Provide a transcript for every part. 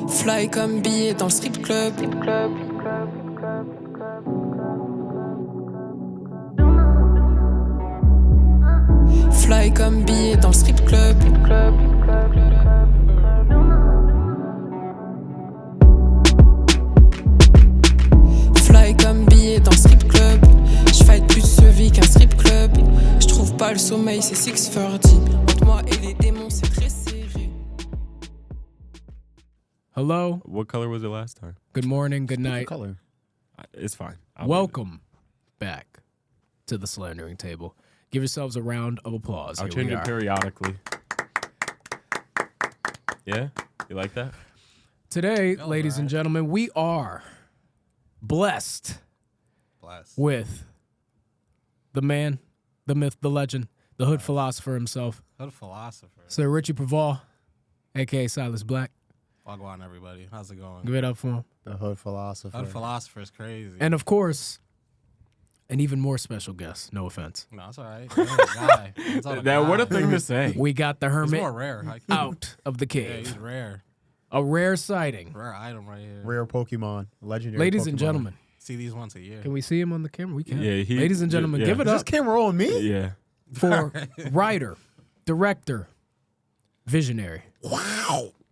Fly comme billet dans le strip club. Fly comme billet dans le strip club. Fly comme billet dans le strip club. J'fight plus ce vie qu'un strip club. J'trouve pas le sommeil, c'est 6:30. Entre moi et les démons, c'est très serré. Hello. What color was it last time? Good morning. Good night. Color. It's fine. Welcome back to the Slandering Table. Give yourselves a round of applause. I'll Here change we it are. periodically. Yeah? You like that? Today, ladies and gentlemen, we are blessed with the man, the myth, the legend, the hood philosopher himself, Hood philosopher. Sir Ritchy Prevs, a.k.a. Sylus Black. Wagwan, everybody. How's it going? Give it up for him. The hood philosopher. Hood philosopher is crazy. And, of course, an even more special guest. No offense. No, it's all right. Guy. It's all That, what a guy. thing to say. We got the He's hermit more rare. out of the Yeah, cave. he's rare. A rare sighting. Rare item right here. Rare Pokemon. Legendary Ladies Pokemon. and gentlemen, See these once a year. can we see him on the camera? We can. Yeah, Ladies and gentlemen, yeah. give it Is up this camera on me? Yeah. for writer, director, visionary,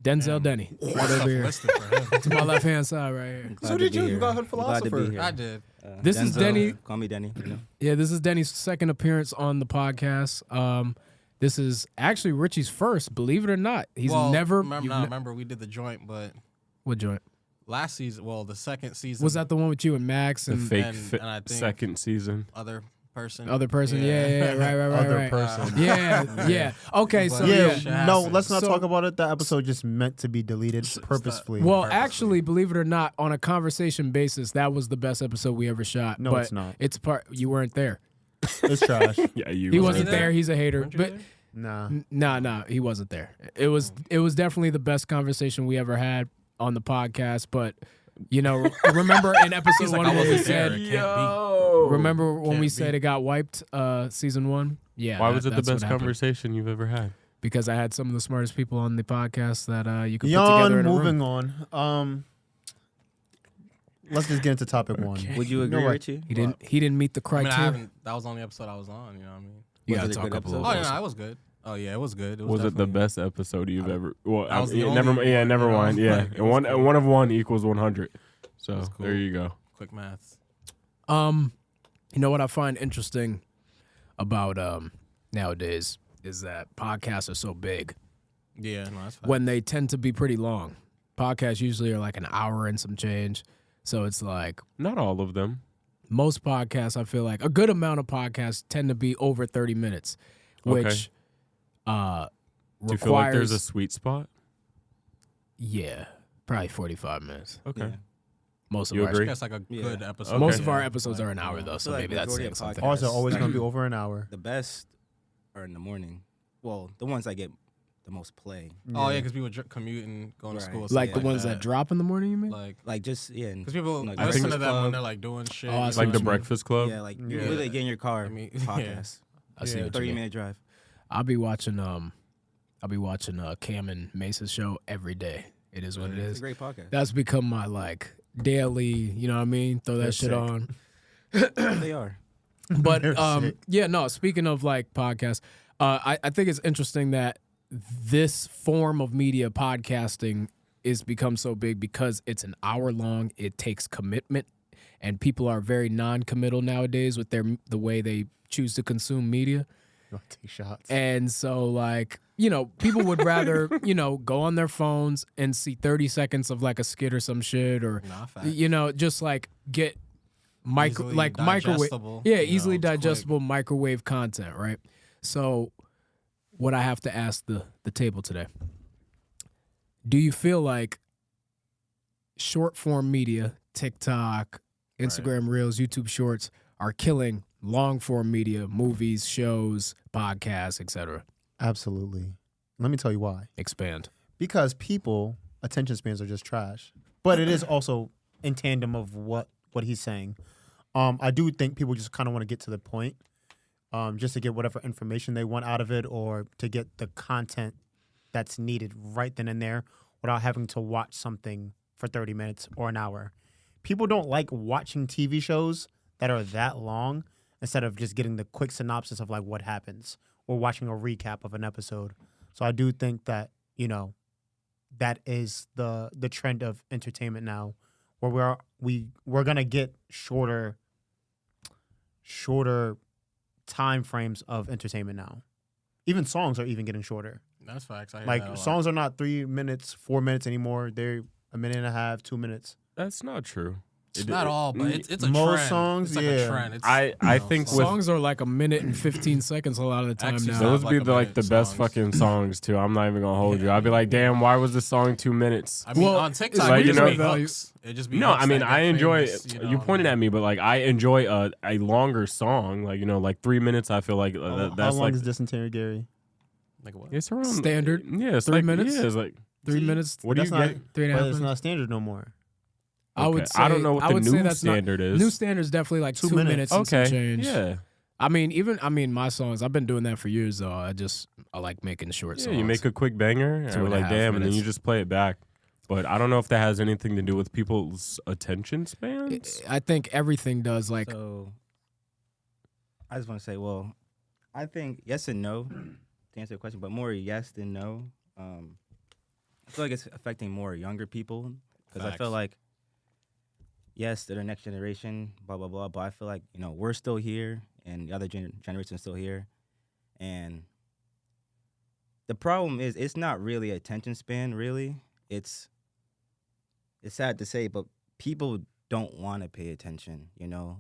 Denzell Denny. Right over here. Listed for him. To my left-hand side right here. So did you. You got hood philosopher. I did. This is Denzel, Denny. Call me Denny. You know? Yeah, this is Denny's second appearance on the podcast. This is actually Richie's first, believe it or not. He's Well, never... Remember, we did the joint, but What joint? last season, well, the second season. Was that the one with you and Max The and fake and I think- second season. other person? other person? Yeah, right. Other person. Yeah. Okay, so Yeah. yeah. No, let's not So- talk about it. That episode just meant to be deleted purposefully. Well, purposely. actually, believe it or not, on a conversation basis, that was the best episode we ever shot. No, but it's not. It's part. You weren't there. It's trash. Yeah, you He were wasn't there? there. He's a hater. Weren't you But there? Nah. nah, he wasn't there. It was definitely the best conversation we ever had on the podcast. But you know, remember in episode He's like, one I when we wasn't there. said, It can't be. remember when we Can't said be. it got wiped, season one? Yeah. Why was it the that's what best happened. conversation you've ever had? Because I had some of the smartest people on the podcast that you could put together in a room. Moving on. Let's just get into topic one. Would you agree, know what? Richie? He didn't meet the I mean, criteria. that was the only episode I was on, you know what I mean? You Was gotta it a talk good up a little Oh, bit. yeah, it was good. Oh, yeah, it was good. It Was it the definitely- best episode you've ever? Well, That was the yeah, only never. one, Yeah, never you know? mind. Yeah, Like, it and was one cool. one of one equals 100. So was cool. there you go. Quick maths. You know what I find interesting about nowadays is that podcasts are so big Yeah, no, that's fine. when they tend to be pretty long. Podcasts usually are like an hour and some change. So it's like Not all of them. most podcasts, I feel like a good amount of podcasts tend to be over 30 minutes, which Do you requires feel like there's a sweet spot? yeah, probably 45 minutes. Okay. Yeah. Most of You our agree? That's like a good episode. Okay. most of our Yeah. episodes are an hour though, so like maybe that's majority saying of something. podcasts- Ours are always going to be over an hour. The best are in the morning. Well, the ones I get the most play. Oh, yeah, because people commuting, going to Right. school. Like stuff the ones that drop in the morning, you mean? Like, Just, yeah. because people Like listen to Breakfast them when Club. they're like doing shit. Oh, I see Like what the you mean. Breakfast Club. Yeah, like Yeah. you literally get in your car, I mean, podcast. I see what you 30-minute drive. I'll be watching Cam and Mace's show every day. It is what it It's is. a great podcast. That's become my like daily, you know what I mean? Throw that They're shit sick. on. They are. But They're sick. yeah, no, speaking of like podcasts, I think it's interesting that this form of media, podcasting, is become so big because it's an hour long, it takes commitment, and people are very non-committal nowadays with the way they choose to consume media. Take shots. And so, like, you know, people would rather, you know, go on their phones and see 30 seconds of like a skit or some shit, or, Nah, facts. you know, just like get Easily microwave. digestible, Yeah, you know, easily it's quick. digestible microwave content, right? So, what I have to ask the table today: do you feel like short form media, TikTok, Instagram Reels, YouTube Shorts, are killing long form media, movies, shows, podcasts, etc.? Absolutely. Let me tell you why. Expand. Because people, attention spans are just trash. But it is also in tandem of what he's saying. I do think people just kind of want to get to the point, just to get whatever information they want out of it, or to get the content that's needed right then and there, without having to watch something for 30 minutes or an hour. People don't like watching TV shows that are that long instead of just getting the quick synopsis of like what happens or watching a recap of an episode. So I do think that, you know, that is the trend of entertainment now, where we're gonna get shorter time frames of entertainment now. Even songs are even getting shorter. That's facts. I hear Like that a lot. songs are not 3 minutes, 4 minutes anymore. They're a minute and a half, 2 minutes. That's not true. It's not all, but it's a most trend. songs, it's like yeah. a trend. It's, I you know, think songs. with Songs are like a minute and 15 seconds a lot of the time Actually, now. those like be a the, like minute the best songs. fucking songs too. I'm not even gonna hold you. I'd be like, damn, why was this song 2 minutes? I mean, Well, on it's TikTok, like, it you just know- be hooks. It just be No, hooks I mean that I get enjoy. famous, You pointed at me, but like I enjoy a longer song. Like, you know, like 3 minutes. I feel like How that's long like is Dysentery Gary? Like what? it's around Standard? Yeah, it's 3 like, minutes? Yeah, it's like 3 minutes. what do you That's get? not- 3.5 But it's minutes. not standard no more. I would Okay, say I don't know what I the would say new that's not- standard is. New standard's definitely like 2 2 minutes. And some Okay, change. yeah, I mean, my songs. I've been doing that for years though. I like making short yeah. songs. You make a quick banger, and we're 2.5 like, damn, and then you minutes. just play it back. But I don't know if that has anything to do with people's attention spans. I think everything does. Like So I just want to say, well, I think yes and no to answer the question, but more yes than no. I feel like it's affecting more younger people because I feel Facts. like yes, they're the next generation, blah blah blah. But I feel like we're still here, and the other generation is still here, and the problem is it's not really attention span. Really, it's sad to say, but people don't want to pay attention.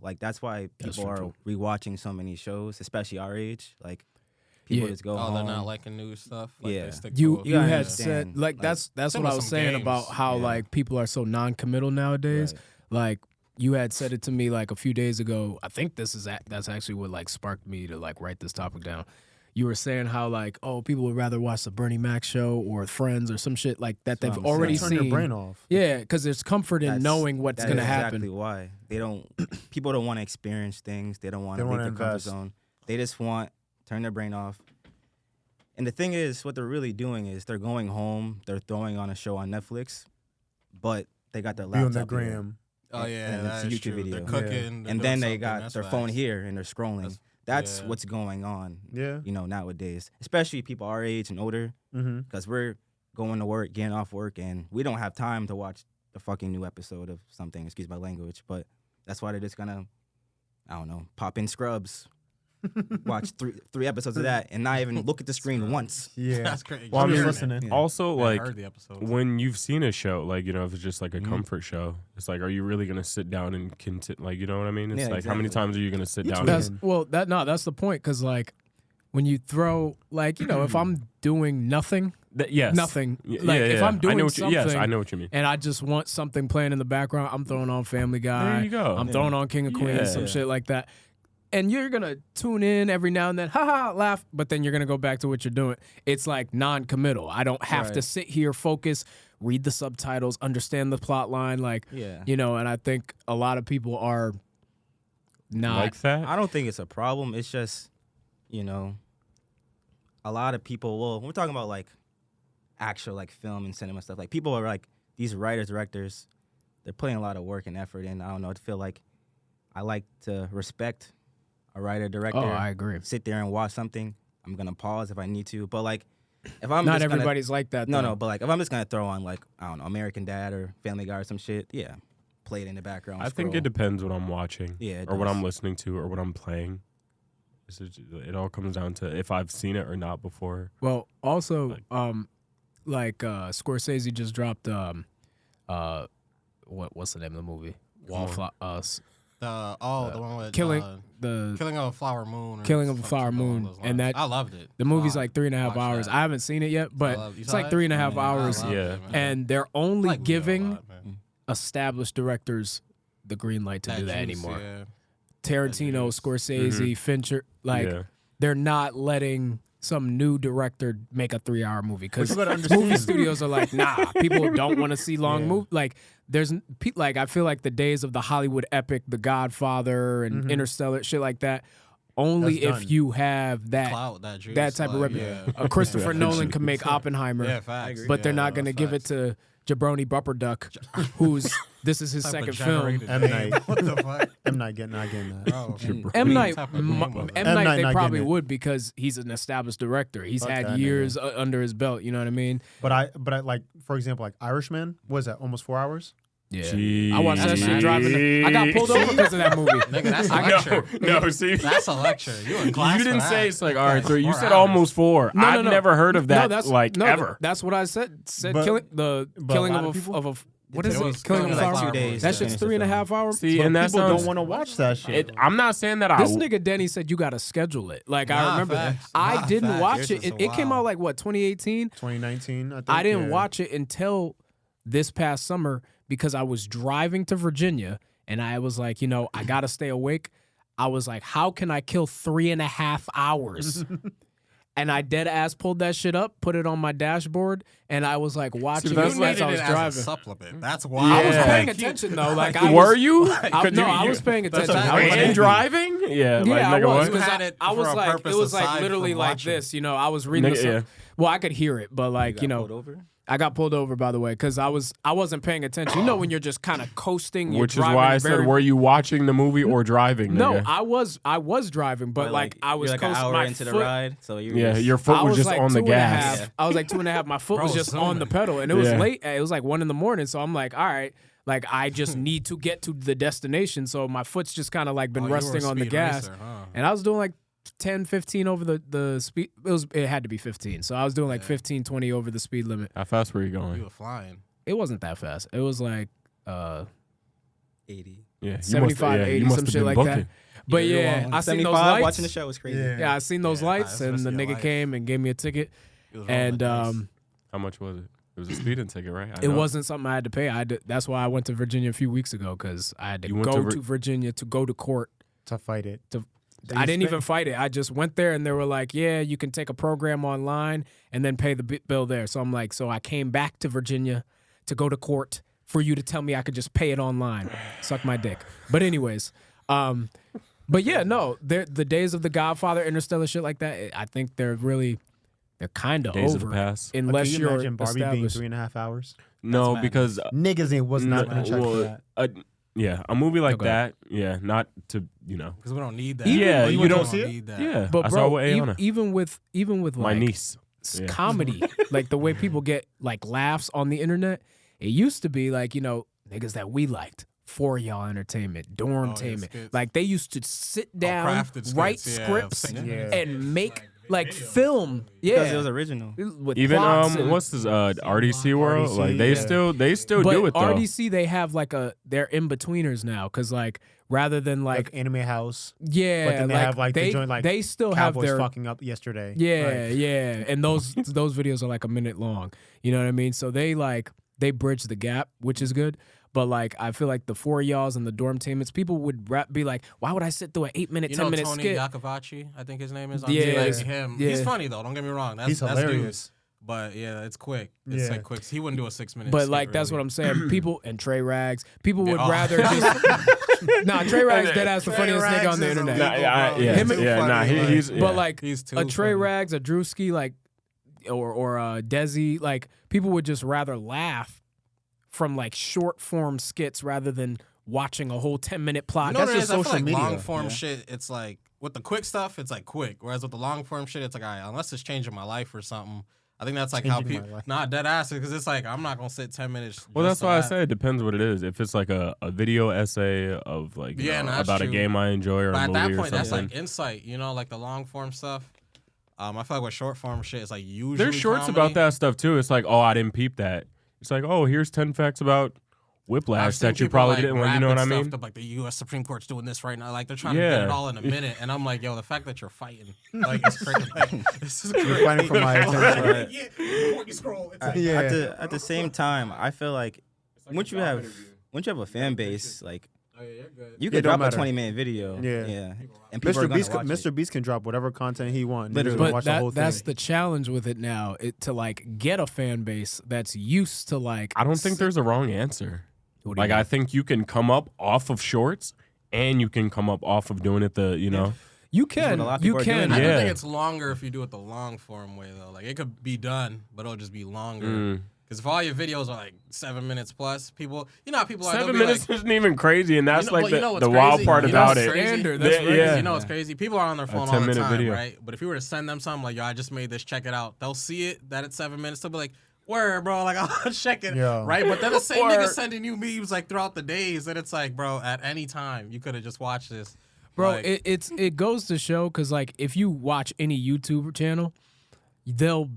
Like that's why That's people are true. rewatching so many shows, especially our age. Like people Yeah. just go Oh, home. they're not liking new stuff. Like, Yeah. they stick you to it. You gotta had understand, said like like, that's same what I with was some saying games. about how Yeah. like people are so non-committal nowadays. Right. Like you had said it to me like a few days ago. I think that's actually what like sparked me to like write this topic down. You were saying how like, oh, people would rather watch the Bernie Mac show or Friends or some shit like that That's they've what I'm already saying. Turn seen. your brain off. Yeah, because there's comfort in That's- knowing what's that gonna is happen. Exactly why they don't. People don't want to experience things. They don't want They to don't leave wanna their comfort invest. zone. They just want turn their brain off. And the thing is, what they're really doing is they're going home. They're throwing on a show on Netflix, but they got their Be on laptop the here. gram. Oh yeah, and it's a that's YouTube true. video. They're Yeah. cooking, they're And doing then they something, got that's their facts. phone here and they're scrolling. That's yeah. what's going on. Yeah. Nowadays, especially people our age and older, Mm-hmm. because we're going to work, getting off work, and we don't have time to watch the fucking new episode of something. Excuse my language, but that's why they're just gonna, I don't know, pop in Scrubs, watch three episodes of that, and not even look at the screen once. Yeah. That's crazy. Well, I I'm mean, just listening. Yeah. Also, I like heard the episode. when you've seen a show, like if it's just like a Mhm. comfort show, it's like, are you really gonna sit down and like, you know what I mean? It's Yeah, like, how many exactly. times are you gonna sit You down? That's And, that's the point because like when you throw like if I'm doing nothing, yes, nothing Y- like yeah, if yeah. I'm doing I know what you, something, yes, I know what you mean. and I just want something playing in the background, I'm throwing on Family Guy. There you go. I'm throwing on King of Queens, Yeah. some shit like that. And you're gonna tune in every now and then, haha, laugh, but then you're gonna go back to what you're doing. It's like non-committal. I don't have to Right. sit here, focus, read the subtitles, understand the plot line, like Yeah. and I think a lot of people are not Like that? I don't think it's a problem. It's just, a lot of people. Well, we're talking about like actual like film and cinema stuff. Like people are like these writers, directors. They're putting a lot of work and effort in. I don't know. I feel like I like to respect a writer, director. Oh, I agree. Sit there and watch something. I'm gonna pause if I need to. But like, if I'm Not just gonna- everybody's like that. no, though. no. But like, if I'm just gonna throw on like I don't know, American Dad or Family Guy or some shit, yeah, play it in the background. I think scroll. it depends what I'm watching, Yeah, it or what does. I'm listening to, or what I'm playing. It all comes down to if I've seen it or not before. Well, also, Like- Scorsese just dropped what's the name of the movie? Wallflower. The one with Killing the Killing of a Flower Moon. or Killing of a some Flower shit along Moon, those and lines. that- I loved it. the movie's Wow. like 3.5 Watch hours. that. I haven't seen it yet, but You it's saw like it? 3.5 Yeah, I hours, loved Yeah. it, man. and they're I only like Leo a giving lot, man. established directors the green light to do that juice, anymore. yeah. Tarantino, juice. Scorsese, Fincher, like Yeah. they're not letting some new director make a 3-hour movie because you gotta understand. movie studios are like, nah, people don't want to see long Yeah. movies. Like, like I feel like the days of the Hollywood epic, The Godfather and Interstellar, shit like that, only That's if done. you have that Clout, that juice, that type of like, reputation. yeah. Christopher Nolan can make Oppenheimer, Yeah, facts. but they're Yeah, not going to give it facts. to Jabroni Bupperduck, this is his Type of second film. generated M. name. Night. What the fuck? M. Night not getting that. Bro, M. Night, type of name was it? M. M. Night, Night they not probably getting it. would because he's an established director. He's Fuck had that years under his belt. You know what I mean? But I like, for example, like Irishman, what is that, almost 4 hours? Yeah, I watched that Jeez. shit driving. I got pulled over because of that movie. Nigga, that's a I lecture. No, see, That's a lecture. You in class you didn't for say that. it's like all right, 3. You 4 said hours. almost 4. No, I've no. never heard of that. that's ever. That's what I said. Said But- killing but killing a lot of of a people- what is It it? was Killing of a like flower. 2 days. That to shit's finish the 3.5 film. hours. See, But and that people sounds. don't want to watch that shit. I'm not saying that This I. nigga Denny said you got to schedule it. Like I Nah, remember that. facts. I Nah, didn't facts. watch Yours it. is It came wild. out like what 2018. 2019, I think. I didn't yeah. watch it until this past summer because I was driving to Virginia and I was like, I got to stay awake. I was like, how can I kill 3.5 hours? And I dead ass pulled that shit up, put it on my dashboard, and I was like watching that's it You like- as needed I was it as a driving. supplement. That's I why. was Yeah. paying attention though. Like I Were was, you? I was paying attention. a I was, great And driving? Yeah, like yeah, I nigga, was what? You had it I was for a like, purpose it was like aside literally from like watching. this. I was reading. Nigga, yeah. Well, I could hear it, but like Got pulled over? I got pulled over by the way because I wasn't paying attention. You know when you're just kind of coasting, you're Which is driving why I very- said, were you watching the movie or driving? No, Nigga? I was driving, but like I was you're like an coasting. hour My into the foot, ride, so you Yeah, your I foot was just like on the 2.5. gas. I was like 2.5. My foot was Bro, just on the zooming. pedal, and it was Yeah. late. It was like 1 a.m. So I'm like, all right, like I just need to get to the destination. So my foot's just kind of like been Oh, you were a resting on the speed gas, racer, huh? and I was doing like 10, 15 over the speed. It had to be 15. So I was doing like 15, 20 over the speed limit. How fast were you You going? were flying. It wasn't that fast. It was like 80. Yeah, 75, 80, some shit like that. But yeah, I seen those 75 lights. watching the show was crazy. Yeah. Yeah, I seen those Yeah, lights, nah, and it's the the rest of nigga your life. came and gave me a ticket. It was rolling And the dice. How much was it? It was a speeding ticket, right? I it know. wasn't something I had to pay. That's why I went to Virginia a few weeks ago because I had to You went go to to Virginia to go to court. To fight it. I didn't even fight it. I just went there and they were like, yeah, you can take a program online and then pay the bill there. So I'm like, so I came back to Virginia to go to court for you to tell me I could just pay it online. Suck my dick. But anyways, but yeah, no, the days of The Godfather, Interstellar, shit like that, I think they're kind of Days of over. the past. Unless Can you you're imagine Barbie being established. 3.5 hours? No, That's because Niggas was not going to check for that. yeah, a movie like Okay. that, yeah, not to Because we don't need that. Yeah, Oh, you you went to don't see it? need that. yeah. But I saw bro, it with Ayana, even with my like niece. Yeah. comedy, like the way people get like laughs on the internet, it used to be like niggas that we liked. For y'all entertainment, dormtainment. skits. Like they used to sit down, crafted write skits, yeah, scripts, Yeah. and make like film. Because it Yeah, was original. with Even plots and- what's this RDC World? RDC, Like they yeah. still but do it though. RDC they have like they're in betweeners now because like rather than Like like Anime House. yeah, But then they have, like, the they joint, like, they still have Cowboys their fucking up yesterday. Yeah, Like, yeah. And those videos are like a minute long. You know what I mean? So they bridge the gap, which is good. But like I feel like the 4 y'alls and the dormtainments, people would be like, why would I sit through an 8-minute, You know 10-minute Tony skit? Yakovachi, I think his name is. Yeah. like him. Yeah. He's funny though. Don't get me wrong. He's That's hilarious. dude. But yeah, it's quick. It's Yeah. like quick. He wouldn't do a 6-minute. But skit, like that's what really. I'm saying. People and Trey Rags, people would Oh. rather just nah. Trey Rags dead ass the Trey funniest nigga Rags on the is internet. Nah, yeah, Bro, yeah, Him and- yeah, funny, nah, like- he's But like He's too a Trey funny. Rags, a Drewski, like or Desi, like people would just rather laugh from like short form skits rather than watching a whole 10-minute plot. You know That's what it just is? I feel social like media. long form Yeah. shit, it's like with the quick stuff, it's like quick. Whereas with the long form shit, it's like, all right, unless it's changing my life or something. I think that's like how Changing my people, life. not dead ass, because it's like I'm not gonna sit 10 minutes. Well, just that's why I to say it depends what it is. If it's like a video essay of like you Yeah, know, no, that's about a true. game I enjoy or But a at movie that or point, that's something. like insight, like the long form stuff. I feel like with short form shit, it's like usually There's shorts comedy. about that stuff too. It's like, oh, I didn't peep that. It's like, oh, here's 10 facts about Whiplash I've seen that you people, probably like, didn't. You know what I rapping mean? stuff to, like the U.S. Supreme Court's doing this right now. Like they're trying to get Yeah. it all in a minute, and I'm like, yo, the fact that you're fighting, like, it's crazy. Like, this is crazy. You're fighting for my attention. Yeah, before you scroll, it's like, Yeah. At the same time, I feel like once you have a fan base, like oh, yeah, you're good. you It can don't drop matter. a 20-minute video. Yeah. And people are Mr. gonna Beast, watch it. Mr. Beast can drop whatever content he wants. Literally. But watch the whole that's thing. the challenge with it now. To like get a fan base that's used to like. I don't think there's a wrong answer. What do you Like mean? I think you can come up off of shorts and you can come up off of doing it You This is what can. a lot of You people are can. doing I now. do Yeah. think it's longer if you do it the long form way though. Like it could be done, but it'll just be longer. Because if all your videos are like 7 minutes plus, people, you know how people are. 7 they'll be minutes like, isn't even crazy, and that's you know, like but you know what's the wild crazy? part You know about what's it. crazy? Standard. That's Yeah. right. You know what's crazy? People are on their phone all the 10-minute time, video. right? But if you were to send them something like, yo, I just made this, check it out. They'll see it, that it's 7 minutes. They'll be like, word, bro, like, I'll check it, Yeah. right? But then the same Word. nigga sending you memes like throughout the days, and it's like, bro, at any time, you could have just watched this. Bro, Like, it goes to show because like if you watch any YouTube channel, they'll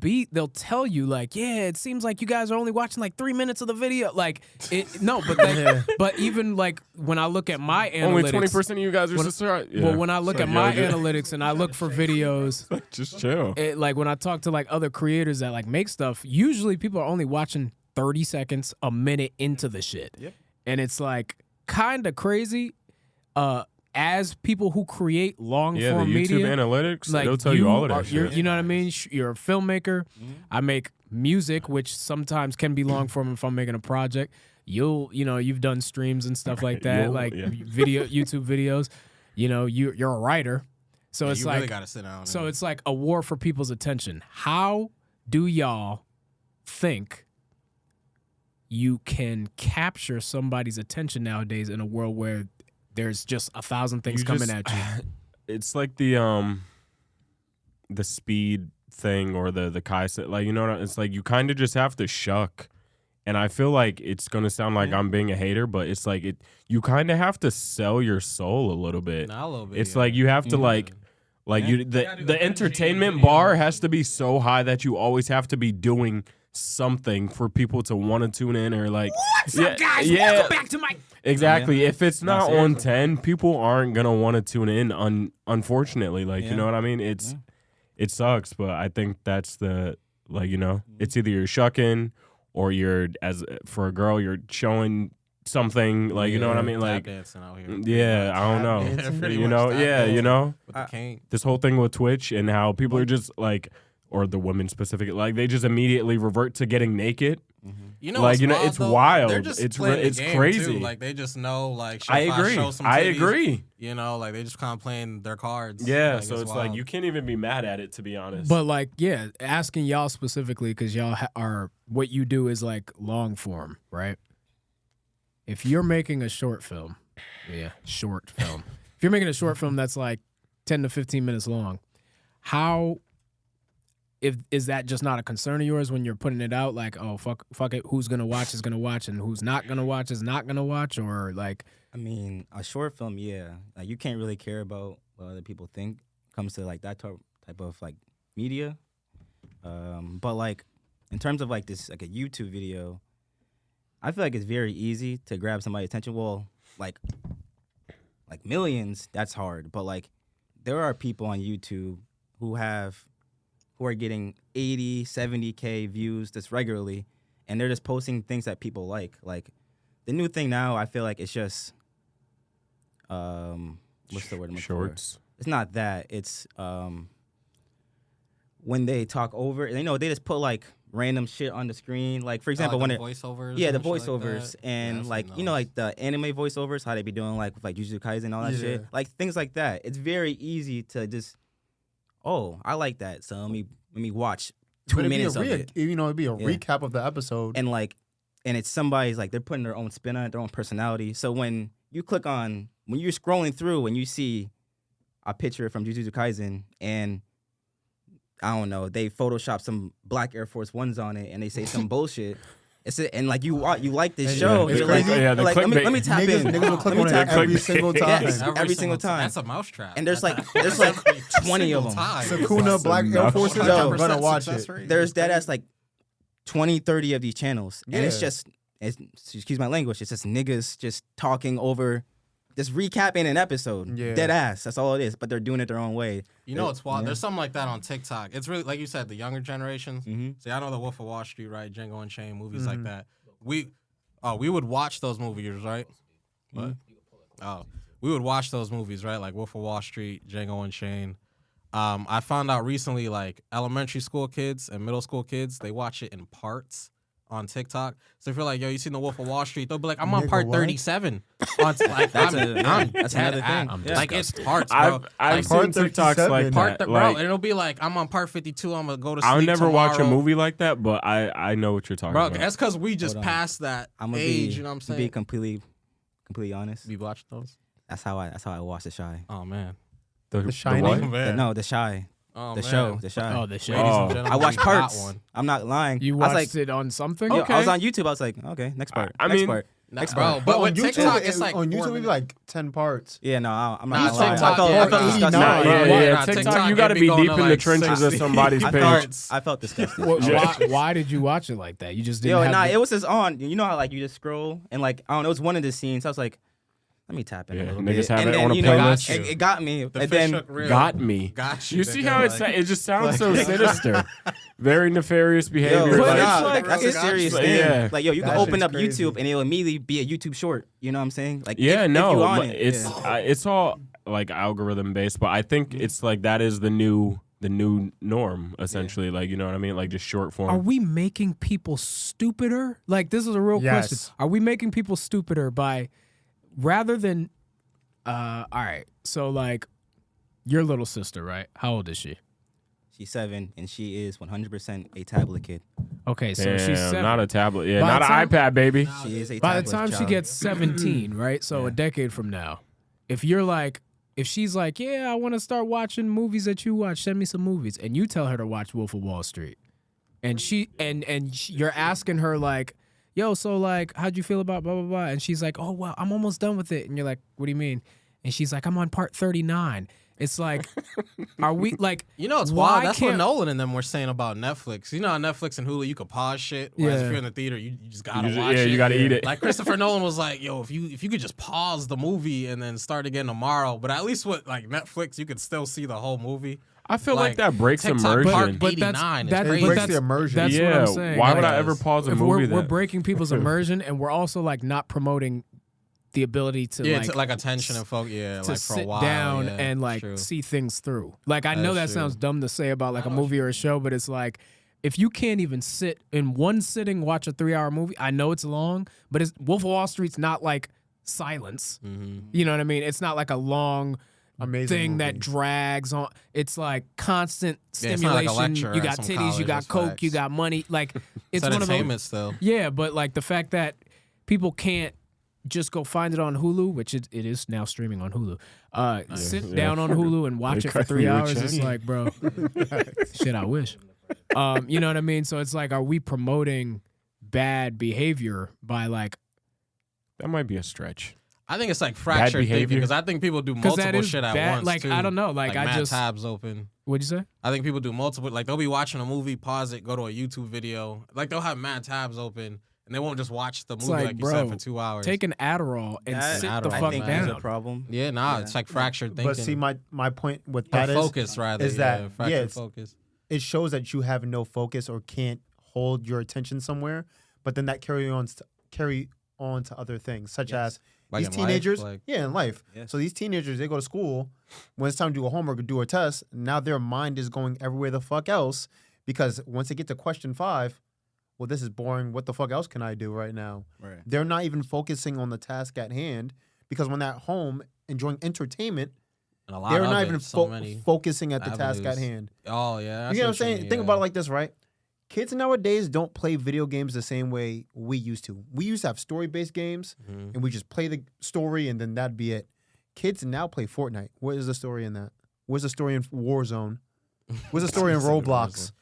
tell you like, yeah, it seems like you guys are only watching like 3 minutes of the video. Like but even like when I look at my analytics, Only 20% of you guys are subscribed. well, when I look at my analytics and I look for videos, just chill. like when I talk to like other creators that like make stuff, usually people are only watching 30 seconds, a minute into the shit. Yep. And it's like kind of crazy. As people who create long Yeah, the form YouTube media, analytics, like they'll tell you all of that you're- shit. You know what I mean? You're a filmmaker. I make music, which sometimes can be long form if I'm making a project. You've done streams and stuff like that, video YouTube videos. You know, you're a writer, so yeah, it's you like really gotta sit down. so and- it's like a war for people's attention. How do y'all think you can capture somebody's attention nowadays in a world where there's just 1,000 things coming at you? It's like the speed thing or the Kai said, like, you know what, it's like you kind of just have to shuck. And I feel like it's gonna sound like I'm being a hater, but it's like you kind of have to sell your soul a little bit. Nah, a little bit, It's yeah. like you have to like you the entertainment bar has to be so high that you always have to be doing something for people to want to tune in or like What's up, guys? Welcome back to my. exactly. If it's not No, on seriously. 10, people aren't gonna want to tune in. Unfortunately, like you Yeah. know what I mean. It sucks, but I think that's the it's either you're shucking or you're for a girl you're showing something like you know what I mean, Tap like dancing out here. yeah, I don't know, dancing? Pretty you much know, tap yeah, dancing you know, with the cane. this whole thing with Twitch and how people are just like, or the women specific, like they just immediately revert to getting naked. You know, Like, what's you know, wild, it's though? wild. They're just It's playing the it's game, crazy. Too. Like they just know, like I if agree. show some I titties, agree. You know, like they just kind of playing their cards. Yeah, Like, so it's wild. like you can't even be mad at it, to be honest. But like, yeah, asking y'all specifically because y'all are what you do is like long form, right? If you're making a short film, short film. If you're making a short film that's like 10 to 15 minutes long, is that just not a concern of yours when you're putting it out? Like, oh fuck it, who's gonna watch is gonna watch, and who's not gonna watch is not gonna watch, or like, I mean, a short film, yeah. Like you can't really care about what other people think comes to like that type of like media. But like in terms of like this like a YouTube video, I feel like it's very easy to grab somebody's attention. Well, like millions, that's hard. But like there are people on YouTube who are getting 80, 70K views just regularly, and they're just posting things that people like. Like the new thing now, I feel like it's just what's the word I'm looking for? Shorts. It's not that. It's when they talk over, they just put like random shit on the screen. Like for example, like when the voiceovers. the and shit like voiceovers that. and Yeah, like I've seen you know those. like the anime voiceovers, how they be doing like with like Jujutsu Kaisen and all that shit, like things like that. It's very easy to just, oh, I like that, so let me watch 2 minutes of it. It'd be a Yeah. recap of the episode. And like, and it's somebody's like they're putting their own spin on it, their own personality. So when you click on, when you're scrolling through and you see a picture from Jujutsu Kaisen and I don't know, they Photoshop some black Air Force Ones on it and they say some bullshit. And like you like this And show, it's you're crazy. like, Yeah, the like let clickbait. me tap in. Niggas will click Let me on it tap in. every single time. Yes. every single time. That's a mousetrap. And there's like That's 20 of them. Sakuna Black Air Forces, Yo, I'm gonna watch it. There's that as like 20, 30 of these channels. And it's Yeah. just, excuse my language, it's just niggas just talking over, just recapping an episode. Yeah. Dead ass. That's all it is. But they're doing it their own way. You know, it's wild. Yeah. There's something like that on TikTok. It's really, like you said, the younger generations. Mm-hmm. See, I know the Wolf of Wall Street, right? Django Unchained, movies like that. We would watch those movies, right? What? Oh, we would watch those movies, right? Like Wolf of Wall Street, Django Unchained. I found out recently, like elementary school kids and middle school kids, they watch it in parts on TikTok. So if you're like, yo, you seen The Wolf of Wall Street? They'll be like, I'm on Nigga, part what? 37. On like, That's I'm that's dead another at- thing. Like it's parts, bro. I've Like, seen TikToks 37. like part that. bro, Like, and it'll be like, I'm on part 52. I'm gonna go to sleep I'll never watch a tomorrow. movie like that, but I know what you're talking Bro, about. that's because we just Hold on. passed that I'm gonna age. be, You know what I'm to saying? be completely honest. We watched those. That's how I watched The Shy. Oh man. The Shining? what? Man. No, The Shy. Oh, The man. show. The Shy. Oh, the show. Ladies Oh. and gentlemen, I watched we got parts. one. I'm not lying. You I watched was like, it on something? yeah, Okay. I was on YouTube. I was like, okay, next part. I next mean- part. Nah, Next bro, part. but on with YouTube, TikTok, it's like on 4 YouTube, it'd be minutes. like 10 parts. Yeah, no, I'm Nah, not gonna lie. TikTok, I felt yeah, disgusting. nah, Nah, yeah, yeah. Nah, TikTok, TikTok, you got to it'd be be going deep to in the like trenches of 60. somebody's I page. felt disgusting. Why did you watch it like that? You just didn't Yo, have nah, the- it was just on. You know how like you just scroll and like I don't know, it was one of the scenes. I was like, let me tap in Yeah, a little niggas bit. have and it then, on a you know, playlist. it got me. The and fish then hook reel. Got me. Got you. You see nigga, how like- it just sounds so sinister. Very nefarious behavior. yo, But like, it's nah, like- that's a it's- serious like, thing. yeah. Like yo, you can That open shit's up crazy. YouTube and it'll immediately be a YouTube short. You know what I'm saying? Like yeah, if no, you on but it, it's yeah. it's all like algorithm based, but I think it's like that is the new norm essentially. Like, you know what I mean? Like just short form. Are we making people stupider? Like, this is a real Yes. question. Are we making people stupider by rather than all right, so like your little sister, right? How old is she? She's 7 and she is 100% a tablet kid. Okay, so Damn, she's 7. not a tablet. Yeah, By not the an time- iPad, baby. She is a By the tablet time she child. gets 17, right? So a decade from now, if you're like, if she's like, yeah, I want to start watching movies that you watch, send me some movies, and you tell her to watch Wolf of Wall Street, and you're asking her like, yo, so like, how'd you feel about blah blah blah, and she's like, oh well, I'm almost done with it, and you're like, what do you mean? And she's like, I'm on part 39. It's like, are we like, You know, it's why wild. That's what can't- Nolan and them were saying about Netflix. You know, on Netflix and Hulu, you could pause shit. Whereas Yeah. if you're in the theater, you just gotta You just- watch yeah, it. you gotta eat it. Like Christopher Nolan was like, yo, if you could just pause the movie and then start again tomorrow. But at least with like Netflix, you could still see the whole movie. I feel like Like, that breaks TikTok immersion. part but 89 is that's crazy. It but breaks that's the immersion. That's yeah, what I'm saying. why would Like, I ever pause a if movie we're that? breaking people's immersion, and we're also like not promoting the ability to Yeah, like to, like attention and focus. Yeah, to like for a sit while. down yeah, and like true. see things through. Like I know that That's true. sounds dumb to say about like a movie or a show, but it's like if you can't even sit in one sitting watch a 3-hour movie, I know it's long, but it's Wolf of Wall Street's not like silence. Mm-hmm. You know what I mean? It's not like a long Amazing thing that movie. drags on. It's like constant Yeah, it's not like a stimulation. lecture You at got some titties, college, you got that's coke, you facts. got money. Like It's it's one of those. entertainment still. Yeah, but like the fact that people can't just go find it on Hulu, which it is now streaming on Hulu. Sit Yeah. down on Hulu and watch They it for cut 3 you a hours. check. It's like, bro, shit, I wish. You know what I mean? So it's like, are we promoting bad behavior by like, That might be a stretch. I think it's like fractured thinking behavior? because I think people do because that multiple is shit at bad. once. Like, too. I don't know. Like I mad just, tabs open. what'd you say? I think people do multiple. Like they'll be watching a movie, pause it, go to a YouTube video. Like they'll have mad tabs open, and they won't just watch the movie like, like you bro, said for 2 hours. Take an Adderall and That- sit Adderall, the I fuck think man. is a down. problem. yeah, nah, Yeah. it's like fractured thinking. But see, my point with or that is focus rather is that, fractured yeah, it's- focus. it shows that you have no focus or can't hold your attention somewhere, but then that carry on to other things, such as Like these in life, teenagers. like- Yeah, in life. Yes. So these teenagers, they go to school. When it's time to do a homework or do a test, now their mind is going everywhere the fuck else because once they get to question 5, well, this is boring. What the fuck else can I do right now? Right. They're not even focusing on the task at hand because when they're at home enjoying entertainment, And a lot they're of not it, even so many focusing at the task at avenues. hand. Oh yeah, I You see know what I'm saying? mean, Think yeah. about it like this, right? Kids nowadays don't play video games the same way we used to. We used to have story-based games, Mhm. and we just play the story, and then that'd be it. Kids now play Fortnite. What is the story in that? What's the story in Warzone? What's the story in Roblox?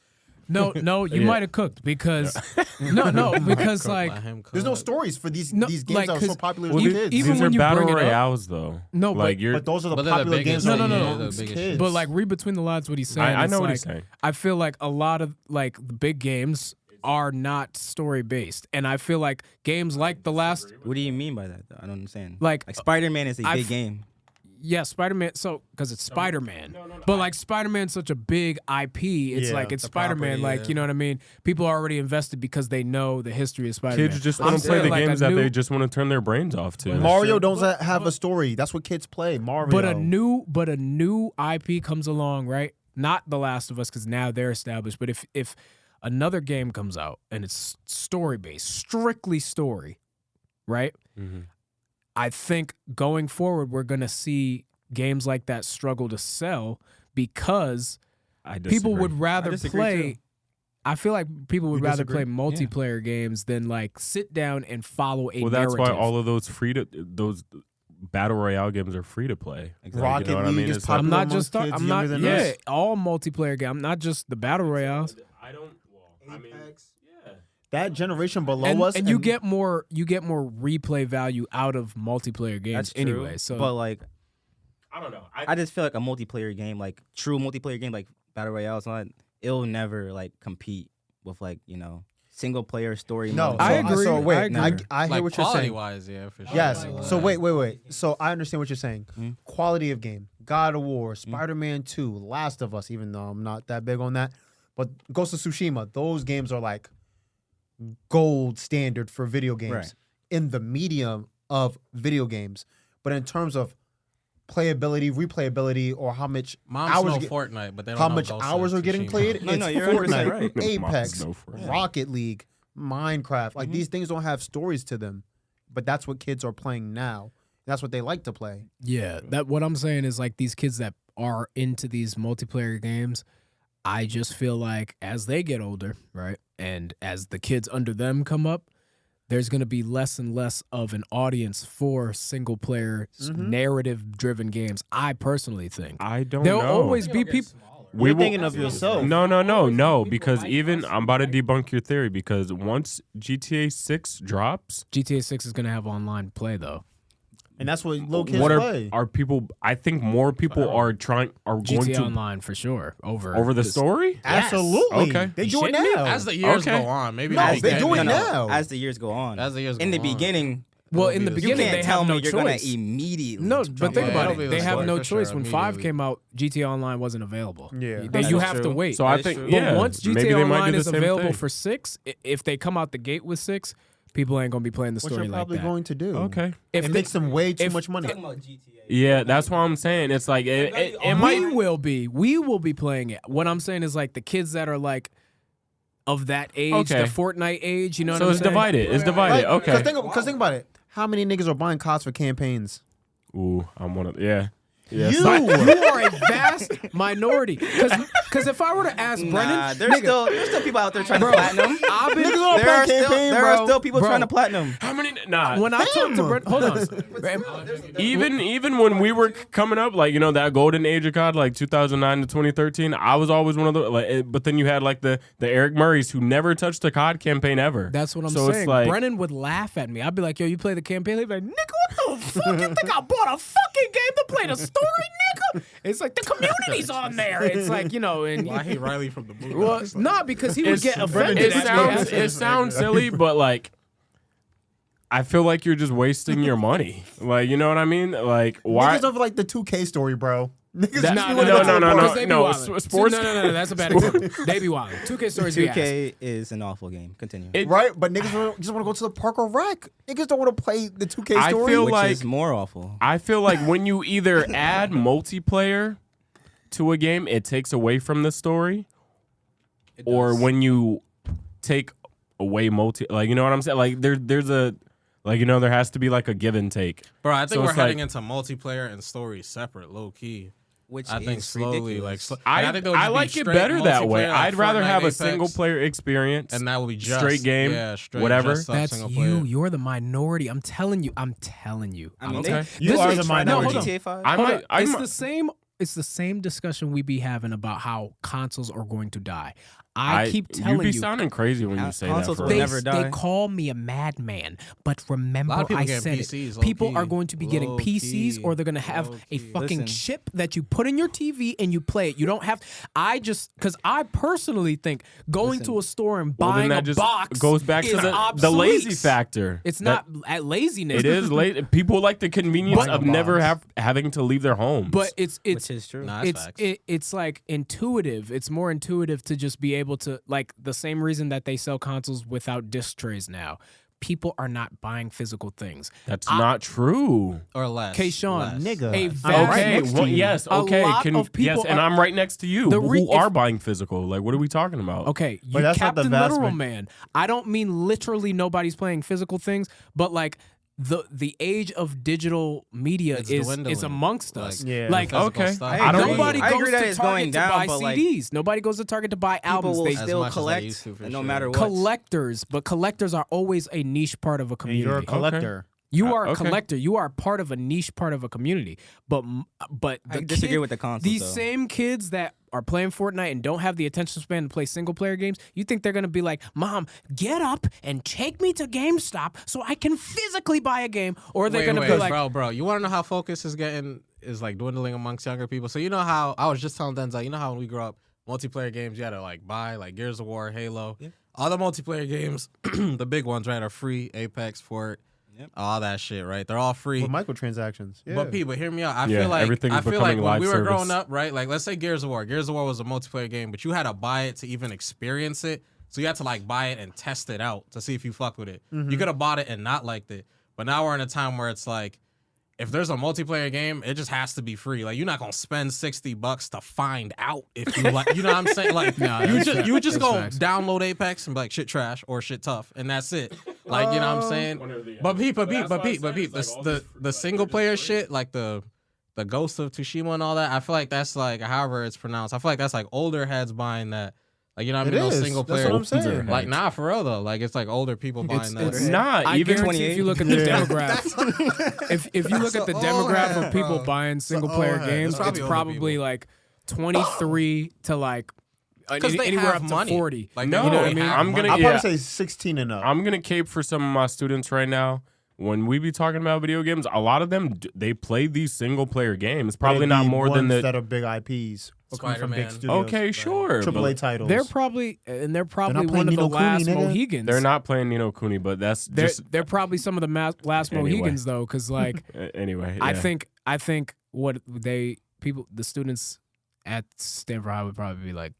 No, you Yeah. might have cooked because no, because like There's no stories for these No, games like, that are so 'cause popular Well, with you- kids. even these are when you battle bring it up- royales, though. No, like but- you're. But those are the But they're the popular biggest, games. No, for no, no, those the biggest kids. but like read between the lines what he's saying. I It's know what like, he's saying. I feel like a lot of like the big games are not story based, and I feel like games like the last, What do you mean by that? Though? I don't understand. like Spider-Man is a I've- big game. yeah, Spider-Man. So because it's Spider-Man, but like Spider-Man's such a big IP, it's Yeah, like it's the Spider-Man. property, Like yeah. you know what I mean? People are already invested because they know the history of Spider-Man. Kids just I'm want to play saying, the like, games a that new- they just want to turn their brains off to. Mario don't have a story. That's what kids play. Mario. But a new IP comes along, right? Not The Last of Us because now they're established. But if another game comes out and it's story based, strictly story, right? Mm-hmm. I think going forward we're gonna see games like that struggle to sell because people would rather play. I feel like people would rather play multiplayer games than like sit down and follow a narrative. That's why all of those battle royale games are free to play. Exactly. Rocket You know what I League mean? is It's popular I'm not amongst just kids I'm younger not than yeah us. all multiplayer game. I'm not just the battle royales. I don't. Well, I mean, yeah. That generation below us, And you get more replay value out of multiplayer games That's true. anyway. So but like, I don't know. I just feel like a multiplayer game, like true multiplayer game, like battle royale, it'll never like compete with like single player story. no. mode. I agree. So wait, I agree. I hear Like what you're quality saying. wise, yeah, for sure. Yes. Like, So wait. So I understand what you're saying. Mhm. Quality of game. God of War, Spider-Man 2, Last of Us, even though I'm not that big on that. But Ghost of Tsushima, those games are like gold standard for video games Right. in the medium of video games. But in terms of playability, replayability, or how much Moms hours know get- Fortnite, but they don't how know much Ghost hours of are getting Tsushima. played, No, it's you're 100% Fortnite, right. Apex, Moms know for it. Rocket League, Minecraft. Like these things don't have stories to them, but that's what kids are playing now. That's what they like to play. yeah, that what I'm saying is like these kids that are into these multiplayer games. I just feel like as they get older, right, and as the kids under them come up, there's going to be less and less of an audience for single player narrative driven games. I personally think I don't there'll know. always be people. You're thinking of yourself. No, because even I'm about to debunk your theory because once GTA 6 drops, GTA 6 is going to have online play though. And that's what little kids what play. are people? I think more people are going GTA to Online for sure over the this- story. Absolutely. Okay. They You do it shitting me? now. As the years Okay. go on, maybe No, in the they do beginning- it now. As the years go on. As the years in go the on. beginning, Well, It'll in the be the you beginning can't they tell have me no you're choice. gonna immediately. No, jump but think on about it'll it. be They the have story no for choice. sure, When 5 immediately. came out, GTA Online wasn't available. Yeah. you That's have to wait. So I That is think, true. But yeah, once maybe GTA they might Online do the is same available thing. for 6, if they come out the gate with 6, people ain't gonna be playing the What story you're like probably that. going to do. Okay. If It they- makes them way too if- much money. Yeah, that's what I'm saying. It's like it might. we will be playing it. What I'm saying is like the kids that are like of that age, Okay. the Fortnite age. You know what So I'm it's saying? divided. It's divided. Okay. Because think about it. How many niggas are buying CODs for campaigns? Ooh, I'm one of yeah. Yeah. You. You are a vast minority. Because if I were to ask Brennan, Nah, there's still people out there trying to Bro, platinum. I've been Niggas on There are campaign, there bro. are still people Bro. trying to platinum. How many? Nah. when I talked to Brennan, hold on. Even when we were coming up, like that golden age of COD, like 2009 to 2013, I was always one of the like. But then you had like the Eric Murrays who never touched a COD campaign ever. That's what I'm So it's saying. like- Brennan would laugh at me. I'd be like, yo, you play the campaign? He'd be like, nigga, what the fuck? You think I bought a fucking game to play the story, nigga? It's like the community's on there. It's like, and Well, I hate Riley from the movie. well, nah, because he would get offended. It at sounds me. it sounds silly, but like I feel like you're just wasting your money. Like, you know what I mean? Like, why? Niggas over like the 2K story, bro. Niggas That- just No, wanna no, go to no, the no, park. Because they be no, wildin'. sports- No, that's a bad example. They be wildin'. 2K stories be ass. 2K is an awful game. Continue. Right? But niggas just want to go to the park or rec. Niggas don't want to play the 2K I story. feel which like- is more awful. I feel like when you either add multiplayer to a game, it takes away from the story, or when you take away like you know what I'm saying? Like there's a like there has to be like a give and take. Bro, I think So we're it's heading like- into multiplayer and story separate, low key. Which I think is slowly, ridiculous. I think there would I just be like it straight better that way. multiplayer, like I'd rather Fortnite, have a Apex, single player experience, and that will be just straight game, yeah, straight whatever. just That's single you. player. You're the minority. I'm telling you. I mean, Okay. You This are is- the trying to minority. GTA 5. I Hold might. on. I'm, It's the same. It's the same discussion we be having about how consoles are going to die. I keep telling you you. be sounding crazy when you say that. Consoles For will real. never die. They call me a madman, but remember A lot of people I getting said PCs, it. low People key. are going to be getting Low PCs, key. or they're going to have Low a key. fucking Listen. chip that you put in your TV and you play it. You don't have. Because I personally think going to a store and Well, then buying that a just box goes back is to the obsolete. lazy factor. It's That- not at laziness. It is late. People like the convenience Buying a of never box. having to leave their homes. but it's which is true. Nah, that's facts. it's like intuitive. It's more intuitive to just be able to, like, the same reason that they sell consoles without disc trays now. people are not buying physical things. That's not true. Or less. Okay, Sean, Less. Nigga. A I'm vast- right Okay, next to well, you. yes, A okay. lot of people Yes, and are- I'm right next to you. The Who are buying physical? Like, what are we talking about? Okay, you But that's not the Captain vast Literal ma- Man. I don't mean literally nobody's playing physical things, but like the age of digital media It's is dwindling. amongst us. Like, Yeah. Like physical okay. stuff. I agree. nobody I goes agree that to it's Target going to down, buy but, like, CDs. Nobody goes to Target to buy People albums. will They As still much as they collect, used to, for no sure. matter what. collectors, but collectors are always a niche part of a And community. you're a collector. You are a Okay. collector. You are part of a niche part of a community. But I the disagree with the concept. these though. same kids that are playing Fortnite and don't have the attention span to play single player games, you think they're gonna be like, "Mom, get up and take me to GameStop so I can physically buy a game," or they're gonna be like, bro, you want to know how focus is like dwindling amongst younger people? So you know how I was just telling Denzell, you know how when we grew up, multiplayer games you had to like buy like Gears of War, Halo, all the multiplayer games, the big ones, right, are free. Apex, Fort, all that shit, right? They're all free. With microtransactions. Yeah. But people, hear me out. I Yeah, feel like everything's when becoming live we were service. growing up, right? Like let's say Gears of War. Gears of War was a multiplayer game, but you had to buy it to even experience it. So you had to like buy it and test it out to see if you fuck with it. You could have bought it and not liked it. But now we're in a time where it's like, if there's a multiplayer game, it just has to be free. Like you're not gonna spend $60 to find out if you like. You know what I'm saying? Like you just go download Apex and be like shit trash or shit tough, and that's it. Like you know what I'm saying? But peep, the single player shit, like the Ghost of Tsushima and all that. I feel like that's like however it's pronounced. I feel like that's like older heads buying that. Like you know what I mean? Those single That's player. what I'm saying. Like nah, for real though. Like it's like older people buying that. It's not I even guarantee if you look at the Yeah. demographic, if you look at the old demographic head, of people bro. buying It's single an player old head. games, It's probably it's older probably people. like 23 to like Because they anywhere have up to money. 40. Like, No, you know what I they mean? have I'm gonna- money. I'll Yeah. probably say 16 and up. I'm gonna cape for some of my students right now. When we be talking about video games, a lot of them they play these single player games. Probably They'd not be more than ones the. that are big IPs. Or come from big Spider-Man. studios. Okay, sure. AAA but titles. They're probably playing one of the Ni no last Kuni, nigga. Mohegans. They're not playing Ni no Kuni, but that's just They're probably some of the last Anyway. Mohegans though, because like anyway. I yeah. think what the students at Stanford High would probably be like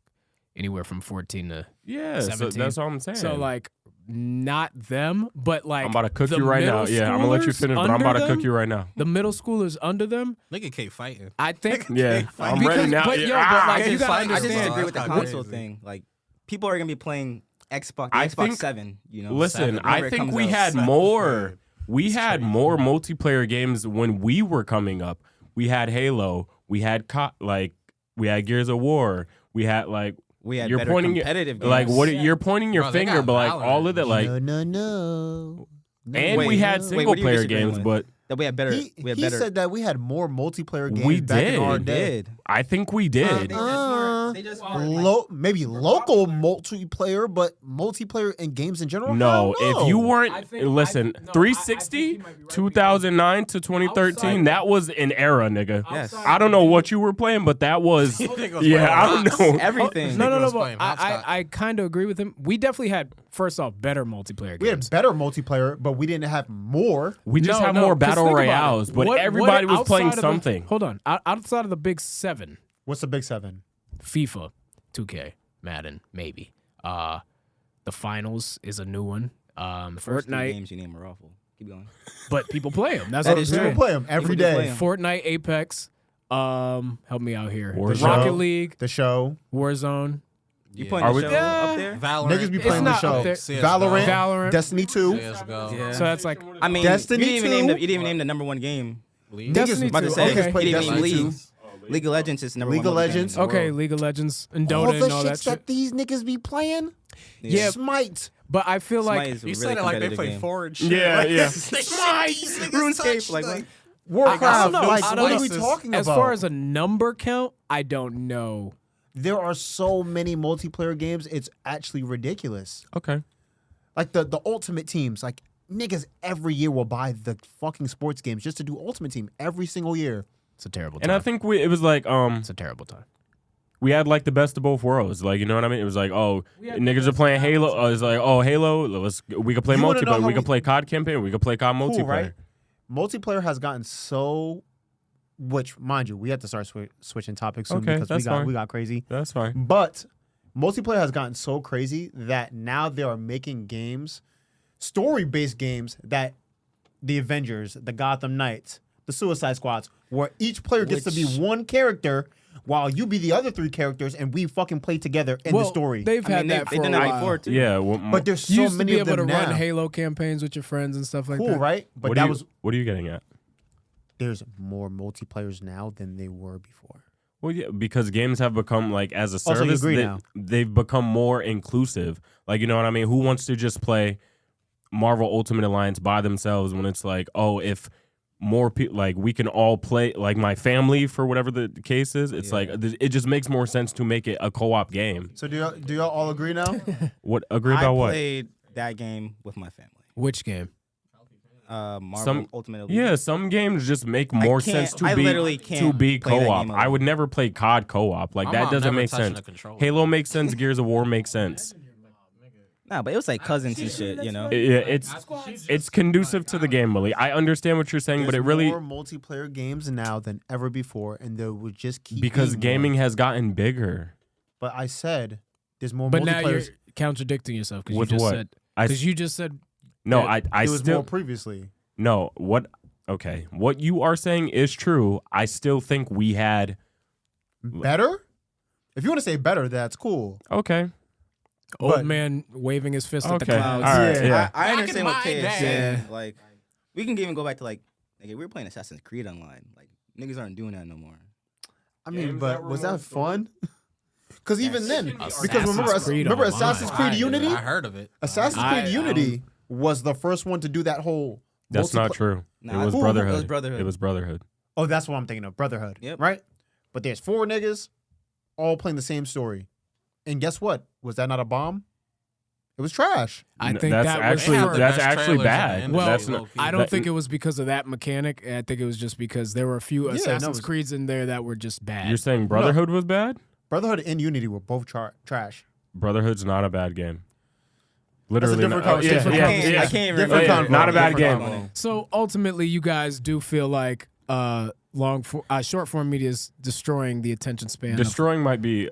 anywhere from 14 to Yeah, so 17. that's all I'm saying. So like not them, but like I'm about to cook the you right now. middle Yeah, I'm gonna let you schoolers finish, but I'm under about to them, cook you right now. The middle schoolers under them, Nigga keep fighting. I think. Yeah, I'm Because- ready now. but Yeah. yo, but, like, you gotta I understand. disagree with the That's console crazy. thing. Like people are gonna be playing Xbox, I Xbox think- 7. You know, Listen, 7, I whenever it think comes we out. had more. We had more multiplayer games when we were coming up. We had Halo. We had we had Gears of War. We had like We had you're better pointing competitive games. like what you're pointing your Bro, they finger, got but like Valorant. all of that like No. and we Wait, had wait, single what are you player disagreeing games, with? but that we had better. He we had better. said that we had more multiplayer games We back in our did. day. did. I think we did. Maybe local multiplayer, but multiplayer in games in general. No, hell if you no. weren't listen, 360, 2009 to 2013, that was an era, nigga. Yes. I don't know what you were playing, but that was yeah, I don't know. Everything. No, was but playing Hopscotch. I kind of agree with him. We definitely had first off better multiplayer we games. had better multiplayer, but we didn't have more. We just No, have no, more 'cause battle think about it. royales, but What everybody was playing outside of the- something. Hold on, outside of the big seven, What's the big 7? FIFA, 2K, Madden, maybe. The finals is a new one. First three Fortnite, games you name are awful. Keep going. but people play them. That's That what I'm is People saying. true. play them every People do play day. 'em. Fortnite, Apex. Help me out here. Warzone. Rocket League, The show. Warzone. You Yeah. putting Are the we- show Yeah. up there? Valorant. Niggas be It's playing the not show. up there. CS:GO. Valorant, Destiny 2. CS:GO. Yeah. So that's like I mean, Destiny you didn't 2? even name the number one game. League. Destiny About to 2. say, Okay. play you didn't Destiny name 2. League. League of Legends is number League one. of mobile game in Legends. the okay, world. League of Legends and All Dota the and all that shits that shit. these niggas be playing. Yeah. Smite. But I feel Smite like is a You really said it like they competitive play game. forward shit. Yeah, Like, yeah. RuneScape, like what? Warcraft. I don't know. Like, I don't what know. are we talking as about? far as a number count, I don't know. There are so many multiplayer games, it's actually ridiculous. Okay. Like the Ultimate Teams, like niggas every year will buy the fucking sports games just to do Ultimate Team every single year. It's a terrible time. And I think it was like it's a terrible time. we had like the best of both worlds. Like, you know what I mean? It was like, oh, niggas are playing Halo. It's like, oh, Halo, we could play You wanna know multiplayer. how We could play COD campaign. We could play COD multiplayer. Cool, right? Multiplayer has gotten so, which mind you, we have to start switching topics soon Okay, because that's fine. we got crazy. That's fine. But multiplayer has gotten so crazy that now they are making games story-based games that the Avengers, the Gotham Knights, the Suicide Squads, where each player gets to be one character while you be the other 3 characters and we fucking play together in the story. They've had that for they've a done that while. before too. Yeah, But there's You so used to many be of able them to now. run Halo campaigns with your friends and stuff like Cool, that. right? But what that are you, was what are you getting at? there's more multiplayers now than they were before. Well, yeah, because games have become like as a so you service, agree now? they've become more inclusive. Like, you know what I mean? Who wants to just play Marvel Ultimate Alliance by themselves when it's like, oh, if more people, like we can all play, like my family for whatever the case is. It's like it just makes more sense to make it a co-op game. So do y'all all agree now? What agree I about what? played that game with my family. Which game? Marvel Ultimate Elite. Yeah, some games just make more sense I to be literally can't play that co-op. game I would never play COD co-op. Like My that mom doesn't never make touching sense. a controller. Halo makes sense. Gears of War makes sense. Nah, but it was like cousins and shit, you know. Yeah, it's conducive to the game, Maalik. I understand what you're saying, but it really more multiplayer games now than ever before, and they would just keep because being gaming more. has gotten bigger. But I said there's more But now you're multiplayers. contradicting yourself because you With just what? said I because you just said no, Yeah, I It was still more previously. no. What? Okay, what you are saying is true. I still think we had Better? If you want to say better, that's cool. okay. old But- man waving his fist at the Okay, clouds. all right, yeah. I Back in understand what my Kay is day. saying. Like, we can even go back to like we were playing Assassin's Creed online. Like, niggas aren't doing that no more. I mean, Games but that were was more that fun? Because even then, because Assassin's Creed remember online. Assassin's Creed Unity? I heard of it. Assassin's I- Creed Unity was the first one to do that whole. That's not true. Nah, it was it Brotherhood. was Brotherhood. It was Brotherhood. Oh, that's what I'm thinking of. Brotherhood. Yep. Right? But there's 4 niggas all playing the same story. And guess what? Was that not a bomb? It was trash. I N- think that's that actually was for, that's best actually trailers in the bad. industry, Well, That's low-key. I don't that- think it was because of that mechanic. I think it was just because there were a few Yeah, Assassin's no, it was- Creeds in there that were just bad. You're saying Brotherhood was bad? Brotherhood and Unity were both trash. Brotherhood's not a bad game. Literally, different not, conversation. yeah, I yeah, can't, yeah. I can't even Different remember. convo. Not a bad Different game. convo. So ultimately, you guys do feel like short form media is destroying the attention span. of- Destroying might be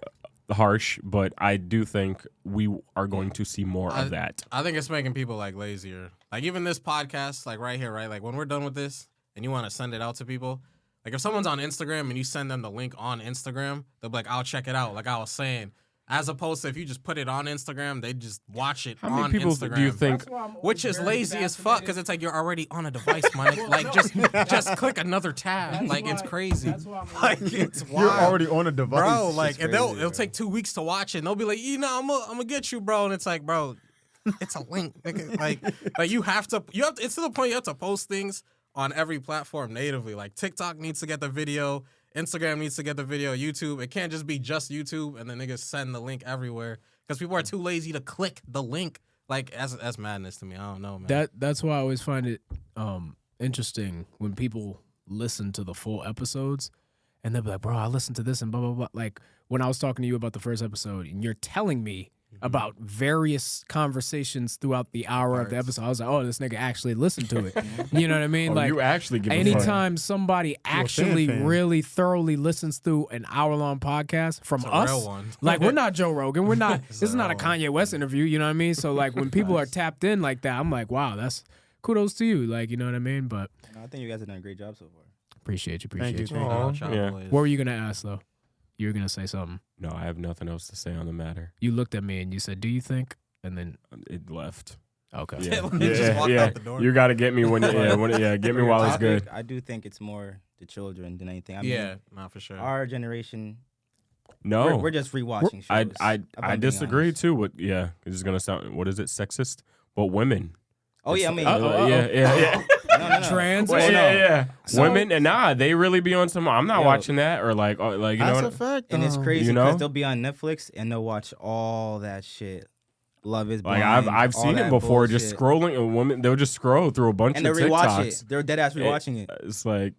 harsh, but I do think we are going to see more of that. I think it's making people like lazier. Like even this podcast, like right here, right? Like when we're done with this and you want to send it out to people, like if someone's on Instagram and you send them the link on Instagram, they'll be like, I'll check it out. Like I was saying. As opposed to if you just put it on Instagram, they just watch it How on many people Instagram. do you think? Which is lazy as fuck because it's like you're already on a device, man. Like just click another tab. Like it's crazy. Like it's wild. You're already on a device. Bro, like, It's and crazy, it'll take 2 weeks to watch it. And they'll be like, you know, I'm gonna get you, bro. And it's like, bro, it's a link. Nigga. Like you have to. It's to the point you have to post things on every platform natively. Like TikTok needs to get the video. Instagram needs to get the video. YouTube. It can't just be just YouTube and then niggas send the link everywhere because people are too lazy to click the link. Like that's madness to me. I don't know, man. That's why I always find it interesting when people listen to the full episodes and they'll be like, bro, I listened to this and blah, blah, blah. Like when I was talking to you about the first episode and you're telling me about various conversations throughout the hour of the episode, I was like, oh, this nigga actually listened to it. You know what I mean? Oh, like you actually give a fuck. anytime somebody actually fan. really thoroughly listens through an hour-long podcast from It's a us, real one. like we're not Joe Rogan, we're not. It's This is a not a real Kanye West interview. You know what I mean? So like when people are tapped in like that, I'm like, wow, that's kudos to you. Like you know what I mean? But No, I think you guys have done a great job so far. appreciate you. Thank you. Aw, Child yeah. boys. What were you gonna ask though? You were gonna say something. No, I have nothing else to say on the matter. You looked at me and you said, "Do you think?" And then It left. okay. Yeah, He just walked out the door. You got to get me when. Get me while it's good. I do think it's more the children than anything. I mean, Yeah, not for sure. our generation, No, we're just rewatching shows. I if I'm being disagree honest. too. With this is gonna sound. What is it? Sexist? But women. Oh yeah, I mean, Yeah. no. Trans. Well, or no. Yeah. So- Women and they really be on some. I'm not Yo. watching that or like you know. That's What, a fact. And it's crazy You because know? they'll be on Netflix and they'll watch all that shit. Love is like Blind. I've all seen it that before. Just bullshit. scrolling a woman. They'll just scroll through a bunch and they of rewatch TikToks. it. They're dead ass rewatching it. It's like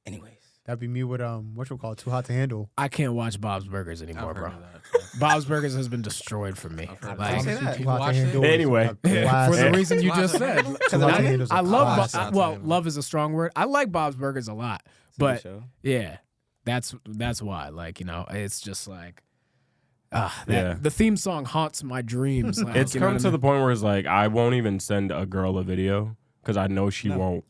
Anyways, That'd be me with what you call Too Hot to Handle. I can't watch Bob's Burgers I've anymore, heard bro. of that. Bob's Burgers has been destroyed for me. I've heard of Like, Say that. Too Hot to watched it? Handle is Anyway. a for the classic. reason you just said. Too Hot to Handle is a I love. classic. Love is a strong word. I like Bob's Burgers a lot, it's a good but show. yeah, that's why. Like you know, it's just like The theme song haunts my dreams. Like, It's you know come what to I the mean? point where it's like I won't even send a girl a video because I know she won't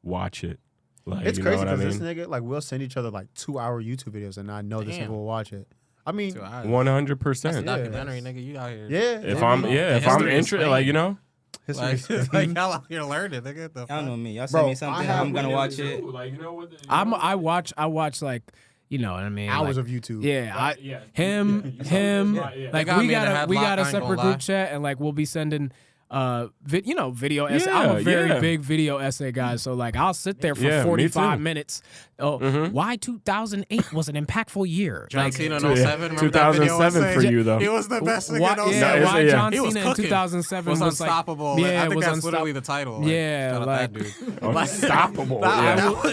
watch it. Like, It's you crazy know what I because mean? this nigga, like, we'll send each other like 2-hour YouTube videos, and I know this nigga will watch it. I mean, 2 hours. 100%. That's a documentary, nigga. You out here. yeah. If I'm history interested, is like, you know, Like y'all out here learning, nigga. The Y'all know fuck? me. Y'all Bro, send me something, I'm gonna watch it. Like, you know what? I watch like, you know what I mean? hours like, of YouTube. Yeah, Yeah. him. Yeah. Like got we me in the got a headlock, I ain't separate gonna group lie. chat, and like we'll be sending video essay. Yeah, I'm a very yeah. big video essay guy, so like I'll sit there for Yeah, me 45 too. minutes. Oh, why 2008 was an impactful year? John Like, Cena in 07. Remember that video 2007 for essay? you, though. He was the best nigga why, in 07. yeah, why yeah. John He was Cena in cooking. 2007 was was unstoppable. Like, Like, yeah, I it think was that's literally the title. Like, Yeah, shout out like- that dude. Unstoppable. Nah,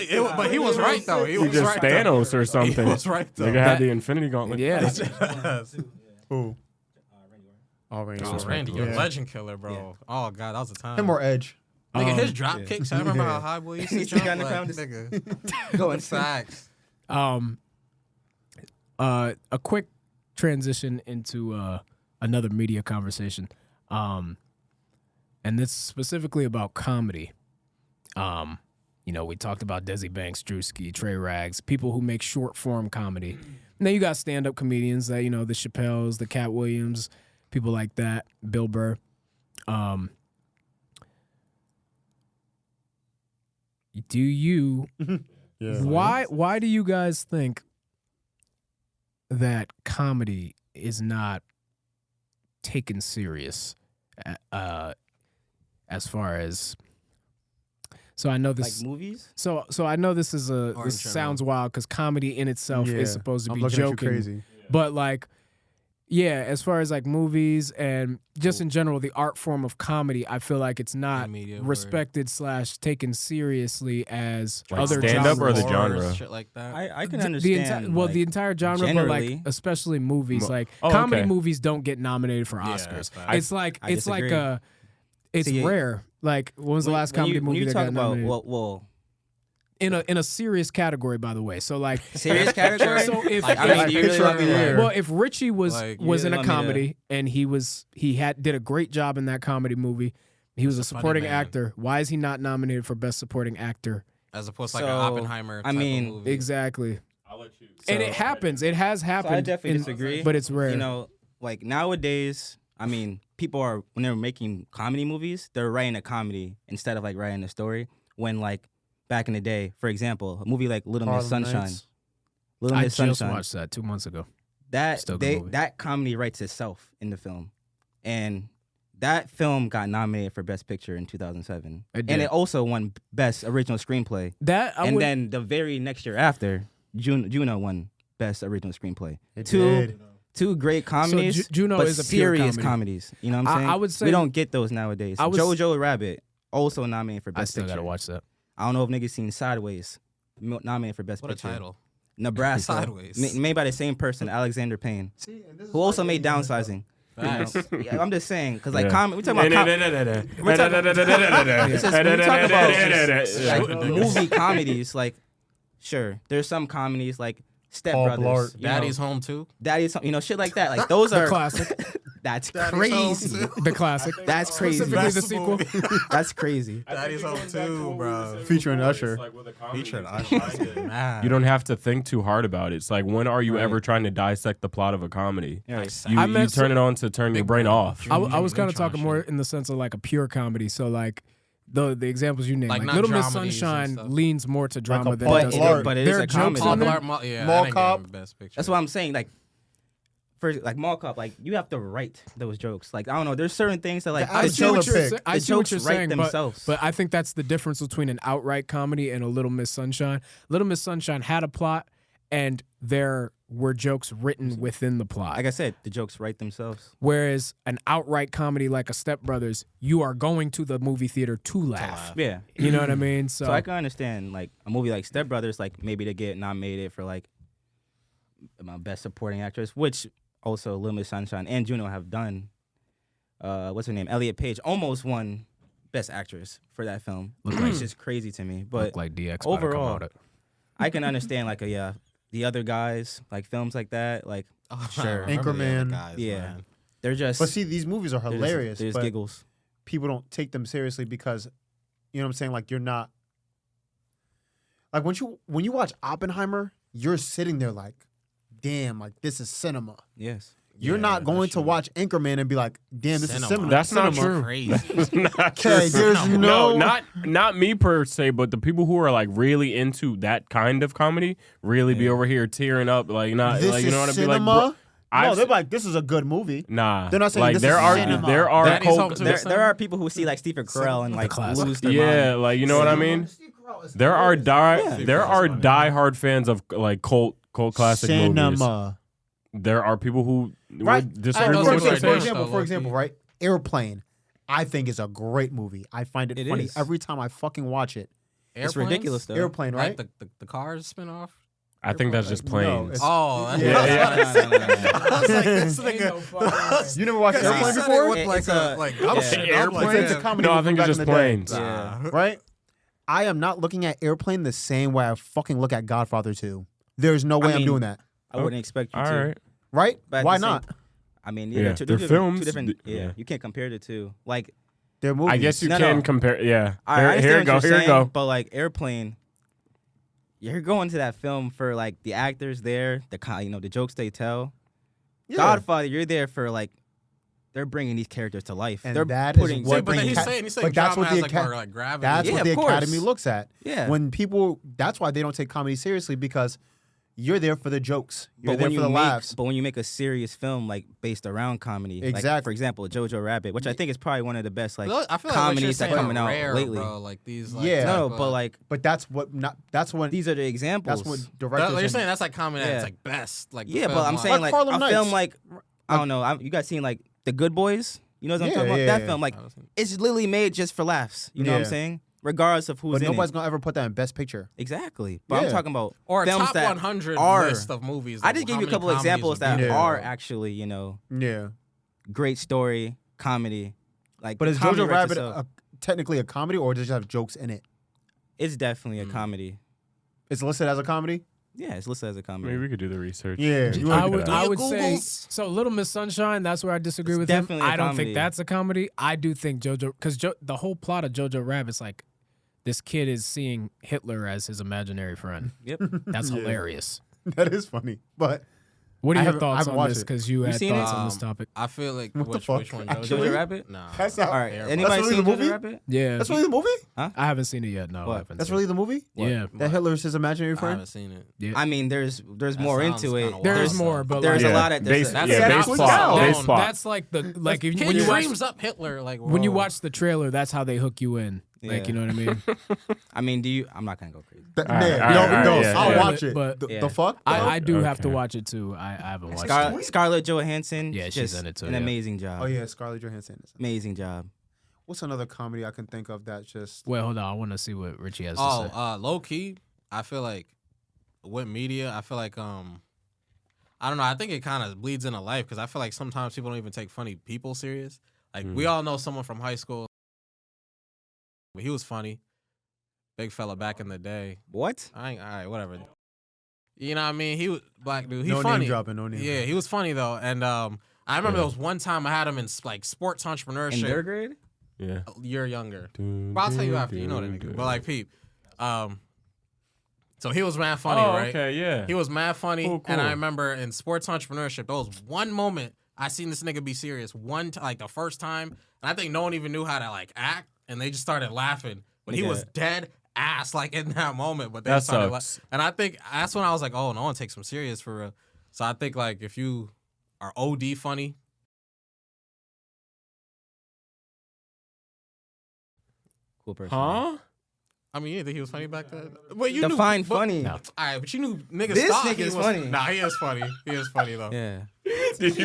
Yeah. but he was right though. He He was just right. Thanos though. or something. He was right though. Nigga had the Infinity Gauntlet. yeah. Who? Oh, Randy. Oh, Randy, you're a Yeah. legend killer, bro. Oh god, that was a time. Him or Edge. Nigga, his drop kicks. I remember how high boy used to He still jump. got Like, the nigga, Going facts. A quick transition into another media conversation, and this specifically about comedy. You know, we talked about Desi Banks, Drewski, Trey Rags, people who make short form comedy. And then you got stand up comedians that, you know, the Chappelles, the Cat Williams, people like that, Bill Burr. Do you Yeah. why do you guys think that comedy is not taken serious as far as so I know Like this movies? so I know this is Or in this general. sounds wild because comedy in itself Yeah. is supposed to I'm be looking at you joking, crazy. but like yeah, as far as like movies and just in general the art form of comedy, I feel like it's not In media, respected / taken seriously as Like other stand-up or genres. the genre? Shit like that. I can The understand. the entire genre, but like generally. especially movies, like Oh, comedy okay. movies don't get nominated for that's Oscars. facts. It's like I it's like disagree. it's See, rare. Like when was the last comedy when movie you that talk got about nominated? well, in a serious category, by the way. So like serious category. So if, Like, I mean, do you really Picture want of me the to? year. well, if Ritchie was Like, in you a want me to- comedy and he did a great job in that comedy movie, he was a funny supporting man. actor. Why is he not nominated for best supporting actor? As opposed to like So, an Oppenheimer. I type mean, of movie. Exactly. I'll let you. And it happens. It has So happened. I definitely disagree. But it's rare. You know, like nowadays, I mean, people are when they're making comedy movies, they're writing a comedy instead of like writing a story. When like back in the day, for example, a movie like Little Miss Harlem Sunshine, Nights. Little I Miss just Sunshine, watched that 2 months ago. that Still a good movie. that comedy writes itself in the film, and that film got nominated for Best Picture in 2007, It and did. it also won Best Original Screenplay. That I And would, then the very next year after, Juno won Best Original Screenplay. It Two did. two great comedies, Juno but is a pure serious comedy. comedies. You know what I'm I- saying? I would say- we don't get those nowadays. I was- Jojo Rabbit also nominated for I Best still Picture. gotta watch that. I don't know if niggas seen Sideways nominated for Best What a Picture. title. Nebraska, Sideways. made by the same person, Alexander Payne, who also made Downsizing. You know? Facts. Yeah, I'm just saying, because like Yeah. we talking about like movie comedies. Like, sure, there's some comedies like Step Paul Brothers, Blart. you know, Daddy's Home too. Daddy's, you know, shit like that. Like those The are classic. that's Home crazy. too. The classic. That's crazy. Specifically the Best sequel. movie. That's crazy. Daddy's Home too, bro. Featuring Usher. Featuring Usher. Man. You don't have to think too hard about it. It's like, when are you ever trying to dissect the plot of a comedy? Yeah. You, I you meant turn so- it on to turn your brain off. I was kind of Neutron talking more shit. in the sense of like a pure comedy. So like the examples you named, Like like, not Little Miss dramedies and Sunshine stuff. leans more to drama a than Paul it does. Blart. But it is There a are jokes comedy. Paul in there. Blart, yeah, Mall I didn't give Cop. him Best Picture. That's what I'm saying. Like, for like Mall Cop, like you have to write those jokes. Like I don't know, there's certain things that like I the see what jokes, you're I The see what jokes you're write saying, themselves. but I think that's the difference between an outright comedy and a Little Miss Sunshine. Little Miss Sunshine had a plot, and there were jokes written within the plot. like I said, the jokes write themselves. Whereas an outright comedy like a Step Brothers, you are going to the movie theater to laugh. Yeah. You know what I mean? So, So I can understand like a movie like Step Brothers, like maybe to get nominated for like Best Supporting Actress, which also Little Miss Sunshine and Juno have done. What's her name? Elliot Page almost won Best Actress for that film. It's just crazy to me. But look like DX overall, about it. I can understand like The Other Guys, like films like that, like sure. Anchorman. Yeah. They're just. But see, these movies are hilarious. They're just but giggles. people don't take them seriously because, you know what I'm saying? Like, you're not. Like, when you watch Oppenheimer, you're sitting there like, damn, like, this is cinema. Yes. You're not going to watch Anchorman and be like, damn, this is cinema. That's not Cinema. true. Crazy. That's not Okay, true. there's no- not me per se, but the people who are like really into that kind of comedy really be over here tearing up, like not This like you is know what I mean? cinema? Like, bro, No, I've they're like, this is a good movie. nah. They're not saying like this there is are cinema. there are Daddy's cult- Home too. There are people who see like Stephen Carell and like classic. lose their yeah, mind. like you know what I mean. There are diehard fans of like cult classic movies. Cinema. There are people who Right. would disagree know with some what people you're are saying. doing. For example, right? Airplane, I think is a great movie. I find it It funny is. every time I fucking watch it. It's ridiculous though. Airplane, right? Like the Cars spin off. I think that's just planes. it's- Oh, Yeah. I was like, this nigga. You never watched Because Airplane he said before? it with like It's a- like yeah. I'm shit. Airplane? I'm It's a like, comedy No, I movie think back it's in just the day. planes. nah. Right? I am not looking at Airplane the same way I fucking look at Godfather 2. There's no way I'm mean, doing that. I wouldn't expect you All to. right. Right? But at Why the same- not? I mean, Yeah, they're they're different, films. Two different, Yeah. you can't compare the two. Like, They're movies. I guess you No, can no. compare. Yeah. I Here understand you what go. you're Here you saying, go. but like Airplane, you're going to that film for like the actors there, the jokes they tell. Yeah. Godfather, you're there for like they're bringing these characters to life. And They're that is putting what See, but then brings- he's saying but that's drama what the has Aca- like gravity. That's Yeah, what the of course. Academy looks at. Yeah. When people, that's why they don't take comedy seriously because you're there for the jokes. You're but there when for you the laughs. but when you make a serious film like based around comedy, like, Exactly. for example, Jojo Rabbit, which I think is probably one of the best like I feel like comedies that coming out rare, lately. bro. Like these, like, Yeah. No, type but of- like But that's when these are the examples. that's what That- directors. you're and- saying that's like comedy at its Yeah. like best. Like the yeah, but film I'm line. saying Like like Harlem a Nights. film like I don't know. You guys seen like The Good Boys? You know what I'm Yeah, talking about? yeah, That yeah. film, like I was- it's literally made just for laughs. You know what I'm Yeah. saying? Regardless of who's but in nobody's it. gonna ever put that in Best Picture. Exactly. But Yeah. I'm talking about or a films top that 100 are. list of movies. I like, just gave how you a many couple comedies examples would that be there, are bro. actually, Yeah. great story, comedy. Like, But the is comedy Jojo writes Rabbit itself. technically a comedy, or does it have jokes in it? It's definitely a comedy. It's listed as a comedy. Yeah, it's listed as a comedy. Maybe we could do the research. Yeah. You I wanna do would, that? I your would say Googles? so. Little Miss Sunshine. That's where I disagree It's with him. definitely a I don't comedy. think that's a comedy. I do think JoJo, because the whole plot of JoJo Rabbit's like this kid is seeing Hitler as his imaginary friend. Yep. That's Yeah. hilarious. That is funny, but What are I your haven't- I thoughts haven't on watched this? it. Because you had seen thoughts it? on this topic. I feel like What the which fuck? one? Actually? Jojo Rabbit? Nah. That's not. All right. That's Anybody really seen the Jojo movie? Rabbit? Yeah, That's really the movie. I haven't seen it yet. No, What? I haven't. That's seen really it. the movie. Yeah, That Hitler's his imaginary I friend. haven't seen it. yeah. I mean, there's more sounds into it. kinda There is wild. more, but There's like, a lot of base, there's a- yeah, That's base not plot. down. Base plot. that's like the like if, Kid when you watch dreams up Hitler. Like when you whoa. watch the trailer, that's how they hook you in. Like Yeah. you know what I mean? I mean, I'm not gonna go crazy. Yeah, All right, no, all right, no, yeah, I'll yeah. watch it. But- the Yeah. fuck? I do have to Okay. watch it too. I haven't watched it. Scarlett Johansson. Yeah, she's just in it too, An yeah. amazing job. Oh yeah, Scarlett Johansson. Amazing job. What's another comedy I can think of that just? Wait, hold on. I want to see what Richie has to say. Low key. I feel like with media, I feel like I don't know. I think it kind of bleeds into life because I feel like sometimes people don't even take funny people serious. Like we all know someone from high school, but he was funny, big fella back in the day. What? All right, whatever. You know what I mean? He was black dude. He No funny. name dropping. No name. Yeah, dropping. he was funny though, and I remember there was one time I had him in like sports In entrepreneurship. third grade? Yeah. A year younger. But I'll tell you after. You know what I mean. But like peep. So he was mad funny, Oh, right? okay, yeah. He was mad funny, Cool, and I cool. remember in sports entrepreneurship, there was one moment I seen this nigga be serious. Like the first time, and I think no one even knew how to like act, and they just started laughing. But he Yeah. was dead ass like in that moment. But they That started sucks. and I think that's when I was like, oh, no one takes him serious for real. So I think like if you are OD funny. Cool person. Huh? I mean, you didn't think he was funny back then? But you Define knew, but- funny. All right, but you knew niggas This thought nigga he is was funny. Nah, he is funny. He is funny though. Yeah. Did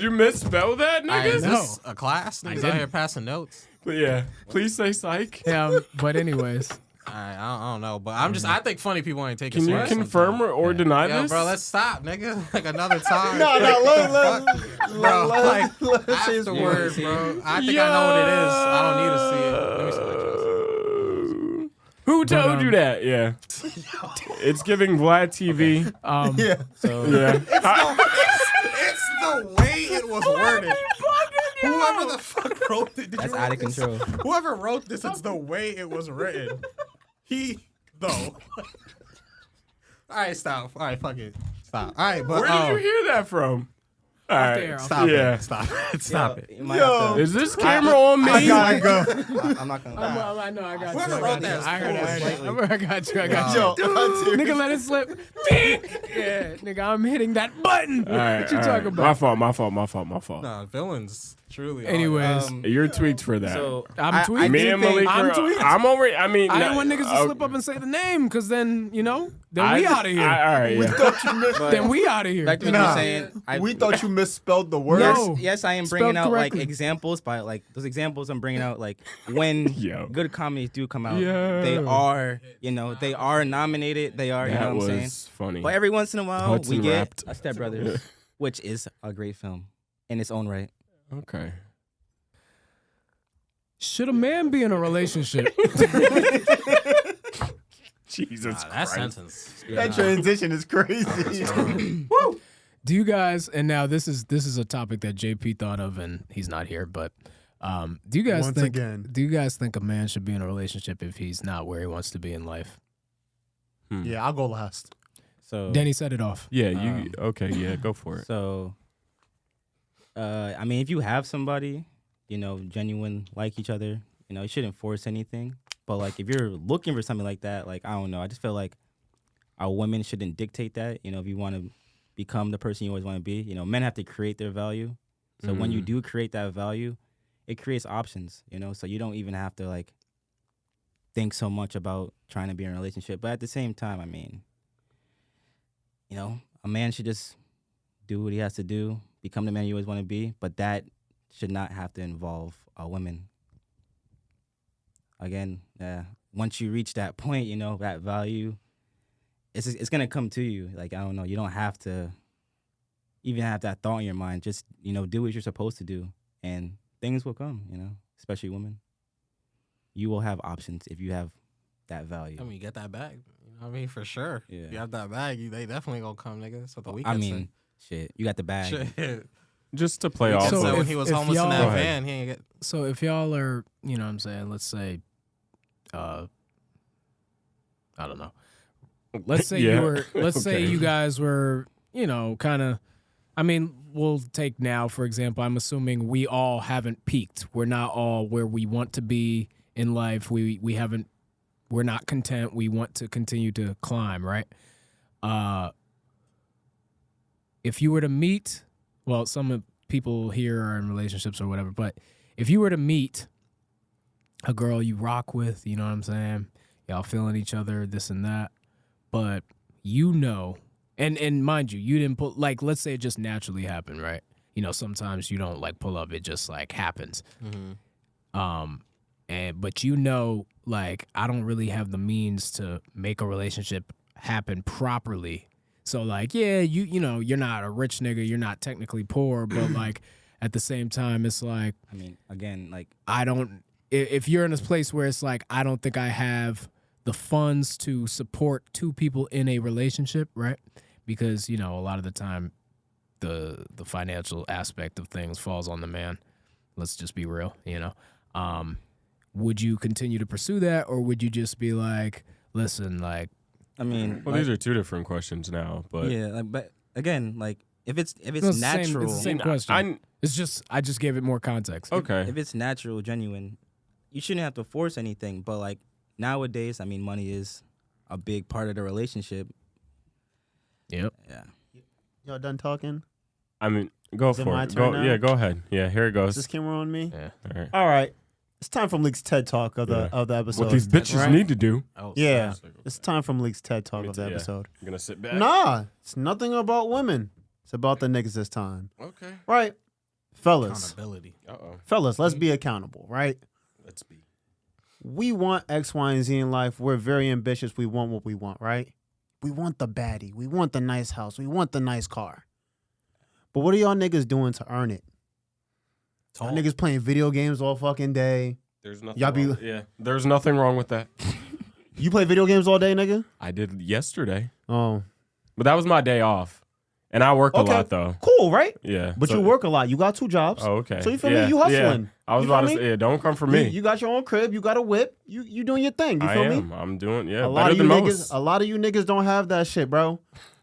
you misspell that, All right, is niggas? this a class? Niggas out didn't. here passing notes. But yeah, please say psych. Yeah, but anyways, All right, I don't know, but I think funny people ain't taking Can you serious confirm sometimes. or deny Yo, this? bro, let's stop, nigga. Like another time. No, Bro, like let's say it's afterward, see it. bro. I think I know what it is. I don't need to see it. Let me see what you see. Who told you that? Yeah. It's giving Vlad TV. Yeah. So Yeah. It's the way it was worded. Whoever the fuck wrote it, that's out of control. Whoever wrote this, it's the way it was written. Though. All right, stop. All right, fuck it. Stop. All right, but Where did you hear that from? All right. there. stop Yeah. it. Stop it. Stop it. You might have to- Is this camera on me? I gotta go. I'm not gonna lie. I know, I got Whoever you. wrote that I heard was it. I got you. I got you. Yo, Nigga, let it slip. Yeah, nigga, I'm hitting that button. All right, What you all talking right. about? My fault. Nah, villains. Truly. Anyways, You're tweaked for that. So I'm tweaking. me and Maalik I'm are- tweaking. I'm over. I mean, I didn't want niggas to slip up and say the name, because then, then we out of here. All right, yeah. Then we out of here. back to what Nah. you're saying. we thought you misspelled the word. No. Yes, I am Spelled bringing out like correctly. examples, but like those examples I'm bringing out like when Yo. good comedies do come out, Yo. they are they are nominated. They are, you know That what I'm saying. was funny. But every once in a while, Hudson we get rapped. a Step Brothers, which is a great film in its own right. Okay. Should a man be in a relationship? Jesus That Christ. sentence. That transition is crazy. Do you guys, and now this is a topic that JP thought of, and he's not here, but do you guys Once think again. do you guys think a man should be in a relationship if he's not where he wants to be in life? Yeah, I'll go last. So Denny set it off. Yeah, you okay, yeah, go for it. So, I mean, if you have somebody, genuine, like each other, you shouldn't force anything. But like, if you're looking for something like that, like I don't know, I just feel like our women shouldn't dictate that. If you want to become the person you always want to be, men have to create their value. So when you do create that value, it creates options. So you don't even have to like think so much about trying to be in a relationship. But at the same time, I mean, a man should just do what he has to do, become the man you always want to be, but that should not have to involve women. Again, once you reach that point, that value, it's going to come to you. Like, I don't know, you don't have to even have that thought in your mind. Just, do what you're supposed to do, and things will come, especially women. You will have options if you have that value. I mean, you get that bag. For sure. Yeah. If you have that bag, they definitely gonna come, nigga. That's what the I weekend mean, shit, you got the bag. said. Just to play off So So of when he was if homeless in y'all- that Go ahead. van, he ain't get. So if y'all are, what I'm saying, let's say, I don't know. Let's say Yeah. let's say Okay. you guys were, kind of, I mean, we'll take now, for example, I'm assuming we all haven't peaked. We're not all where we want to be in life. We're not content. We want to continue to climb, right? If you were to meet, well, some people here are in relationships or whatever, but if you were to meet a girl you rock with, you know what I'm saying? Y'all feeling each other, this and that, but and mind you, you didn't pull, like, let's say it just naturally happened, right? Sometimes you don't like pull up, it just like happens. But like, I don't really have the means to make a relationship happen properly. So like, yeah, you're not a rich nigga, you're not technically poor, but like at the same time, it's like, I mean, again, like, if you're in this place where it's like, I don't think I have the funds to support two people in a relationship, right? Because, a lot of the time the financial aspect of things falls on the man. Let's just be real, would you continue to pursue that, or would you just be like, listen, like, I mean, Well, these are two different questions now, but yeah, like, but again, like, if it's it's the natural, it's the same question. I I just gave it more context. okay. if it's natural, genuine, you shouldn't have to force anything. But like nowadays, I mean, money is a big part of the relationship. Yep. Yeah. Y'all done talking? I mean, go Is it for my it. turn now? Yeah, go ahead. Yeah, here it Is goes. this camera on me? Yeah. All right. All right. It's time for Malik's TED Talk of the Yeah. episode. What these bitches right? need to do. Oh, Yeah. sorry. It's time for Malik's TED Talk Me of the too, yeah. episode. I'm gonna sit back. Nah, it's nothing about women. It's about the niggas this time. Okay. Right? Fellas. Accountability. Fellas, let's be accountable, right? Let's be. We want X, Y, and Z in life. We're very ambitious. We want what we want, right? We want the baddie. We want the nice house. We want the nice car. But what are y'all niggas doing to earn it? Y'all niggas playing video games all fucking day. There's nothing. Y'all be- wrong. Yeah. There's nothing wrong with that. You play video games all day, nigga? I did yesterday, Oh. but that was my day off, and I work a lot though. Cool, right? Yeah, But so- you work a lot. You got 2 jobs. Oh, okay. So you feel Yeah, me? You hustling. Yeah. I was You feel about to me? say, yeah, don't come for me. You got your own crib. You got a whip. You doing your thing. You I feel am. me? I'm doing A lot better of you than niggas. most. A lot of you niggas don't have that shit, bro.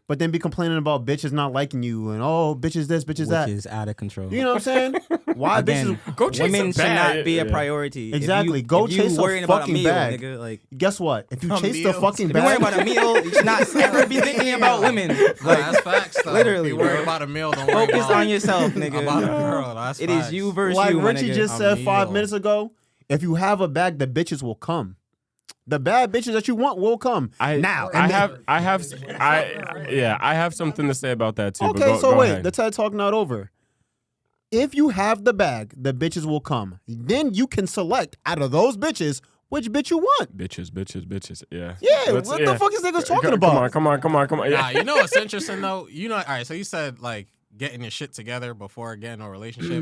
But then be complaining about bitches not liking you and bitches this, bitches that. Which is out of control. You know what I'm saying? Why Again, bitches? Go chase women a should bag. not be a Yeah. priority. Exactly. If you, Go if you chase a worrying about fucking meal, bag. nigga, like, Guess what? If you A chase the meal. fucking if you're worrying bag, about a meal, you should not ever be thinking about women. Nah, Like, that's facts. Though. literally, If you worried bro. about a meal, don't worry focus about on yourself, nigga. about a girl. That's It facts. is you versus like you, my Richie nigga. just A said 5 meal. minutes ago, if you have a bag, the bitches will come. The bad bitches that you want will come. I have something to say about that too. but Okay, so go wait, ahead. the TED Talk not over. If you have the bag, the bitches will come. Then you can select out of those bitches which bitch you want. Bitches. Yeah. Yeah, Let's- what yeah. the fuck is niggas talking Come about? Come on. Yeah. Nah, you know what's interesting though? You know, all right. So you said like getting your shit together before getting a relationship.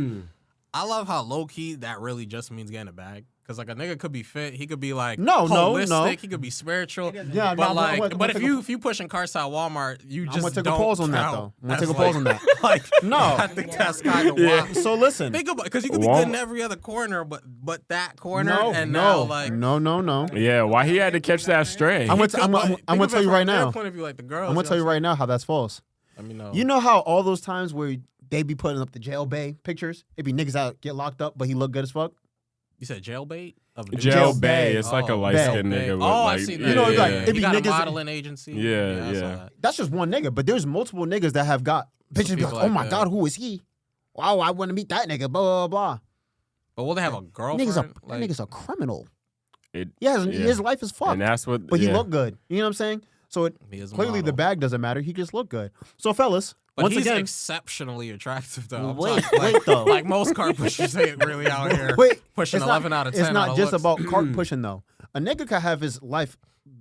I love how low key that really just means getting a bag. Cause like a nigga could be fit, he could be like holistic, he could be spiritual. Yeah, but no, like, I'm but gonna if you pushing carts at Walmart, you I'm just gonna take don't a pause on that count. though. I'm gonna That's take a pause on that. Like, No. I think that's kind of wild. So listen. Think about because you could be good in every other corner, but that corner now like No. Yeah, why he had to catch that stray? I'm gonna tell you right now. Point of view, like the girls, I'm gonna tell you right now how that's false. Let me know. You know how all those times where they be putting up the jail bay pictures, it be niggas out get locked up, but he look good as fuck. You said jailbait? Jail Bay. Bay. It's like a light skinned Bay. nigga. With, Oh, like, I've seen that. You know, yeah, like, yeah. it He be got a niggas- modeling agency. Yeah, I saw yeah. that. That's just one nigga, but there's multiple niggas that have got bitches be like, people oh like my that. god, who is he? Wow, I want to meet that nigga. Blah blah blah. But will they have a girlfriend? That Like, nigga's a criminal. It- Yeah, yeah. his life is fucked. And that's what. But he yeah. looked good. You know what I'm saying? So he is a clearly the model. bag doesn't matter. He just looked good. So fellas, But once he's again, exceptionally attractive though. I'm Wait, talking, like, wait, though. Like most car pushers ain't really out here wait, pushing it's 11 out of 10. It's not on just looks. about cart pushing though. A nigga can have his life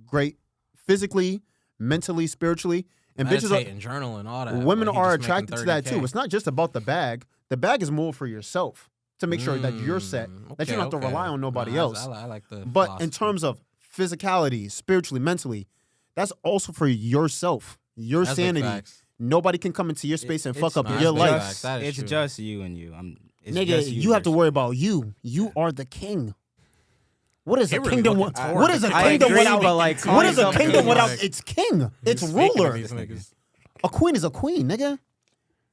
great physically, mentally, spiritually, and bitches are, meditating, journaling, all that. women but he are just making attracted to that too. 30K. It's not just about the bag. The bag is more for yourself to make sure that you're set, that you don't have to rely on nobody else. I like the But in philosophy. terms of physicality, spiritually, mentally, that's also for yourself, your That's big sanity. facts. Nobody can come into your space and fuck up Nah, your that's big life. facts. That is It's true. just you and you. It's Nigga, just you have to versus- worry about you. You are the king. What is He a really kingdom? looking toward What is a the I kingdom agree, without? but, like, What is a calling kingdom something without like- its king? Its Speaking of ruler. these niggas. A queen is a queen, nigga.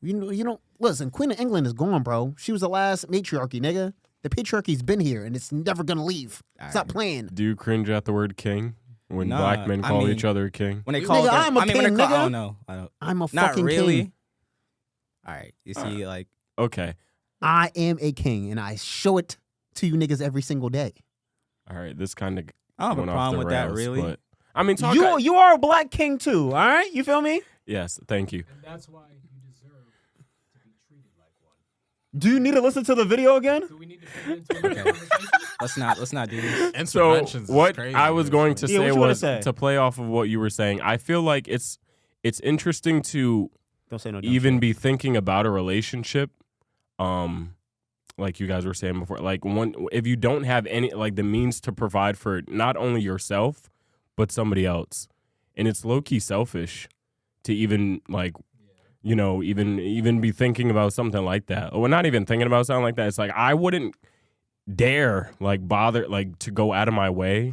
You don't listen. Queen of England is gone, bro. She was the last matriarchy, nigga. The patriarchy's been here and it's never gonna leave. Stop playing. Do you cringe at the word king when Nah, black men I call mean, each other king? When they call Nigga, them, I'm a when they king, call, nigga. I don't know. I don't. I'm a Not fucking really. king. All right. You see, like, Okay. I am a king, and I show it to you niggas every single day. All right. This kind of I don't have a went off problem the with that, rails, really. But, I mean, talk. You are a black king too. All right, you feel me? Yes. Thank you. And that's why you deserve to be treated like one. Do you need to listen to the video again? Do we need to put it into another conversation? let's not do this. So Interventions is what crazy, I was dude. going to Yeah, what say you wanna was say? to play off of what you were saying. I feel like it's interesting to Don't say no. even be thinking about a relationship, like you guys were saying before. Like if you don't have any like the means to provide for not only yourself but somebody else, and it's low key selfish to even like. You know, even be thinking about something like that. Or not even thinking about something like that. It's like I wouldn't dare like bother like to go out of my way.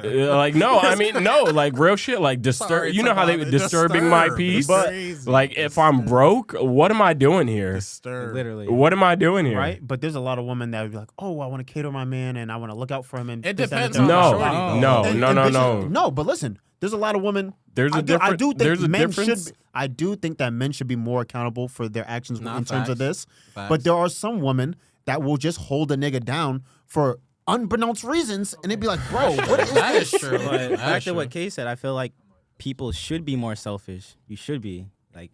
Like no, I mean no, like real shit. Like disturb. Sorry You to know how they bother. disturbing my Disturb. peace. It's crazy. Like if I'm broke, what am I doing here? Disturb. Literally. What am I doing here? Right, but there's a lot of women that would be like, "Oh, I want to cater my man, and I want to look out for him." And It this, that, and depends the on third. the No, shorty, though. no, And- no, and no, bitches- no. No, but listen, there's a lot of women. There's a I difference. do think There's a men difference. should. I do think that men should be more accountable for their actions Nah, in terms of facts. this. Facts. But there are some women that will just hold a nigga down for unbeknownst reasons, and they'd be like, "Bro, what is That is this?" true. But That back is to true. what Kay said, I feel like people should be more selfish. You should be like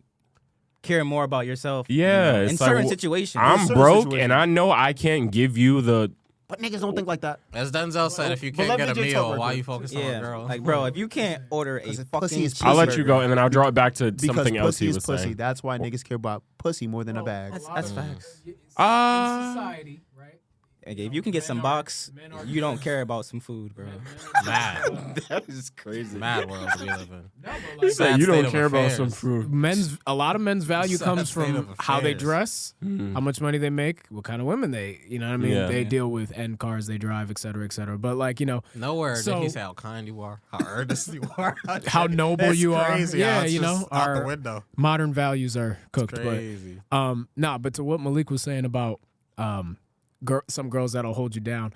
care more about yourself. Yeah, in it's like, certain situations. I'm certain broke, situations. and I know I can't give you the. But niggas don't think like that. As Denzel said, if you But can't let get a me just talk meal, real why quick. you focus on a yeah, girl? like bro, if you can't order a Pussy fucking is I'll let you go, cheeseburger- and then I'll draw it back to Because something else pussy he is was pussy. saying. That's why niggas care about pussy more than a bag. That's facts. In Ah. society, right? if you can get some box, you don't care about some food, bro. Mad. That is crazy. Mad world we live in. Say Sad you state don't of care about affairs. some food. A lot of men's value Sad comes state from of how they affairs. dress, how much money they make, what kind of women they, you know what I mean, Yeah. they deal with, and cars they drive, et cetera, et cetera. But like, you know, Nowhere did So- he say how kind you are, how earnest you are, how noble That's you are. crazy how Yeah, it's you know, just out the our window. modern values are cooked. Crazy. But but to what Maalik was saying about some girls that'll hold you down,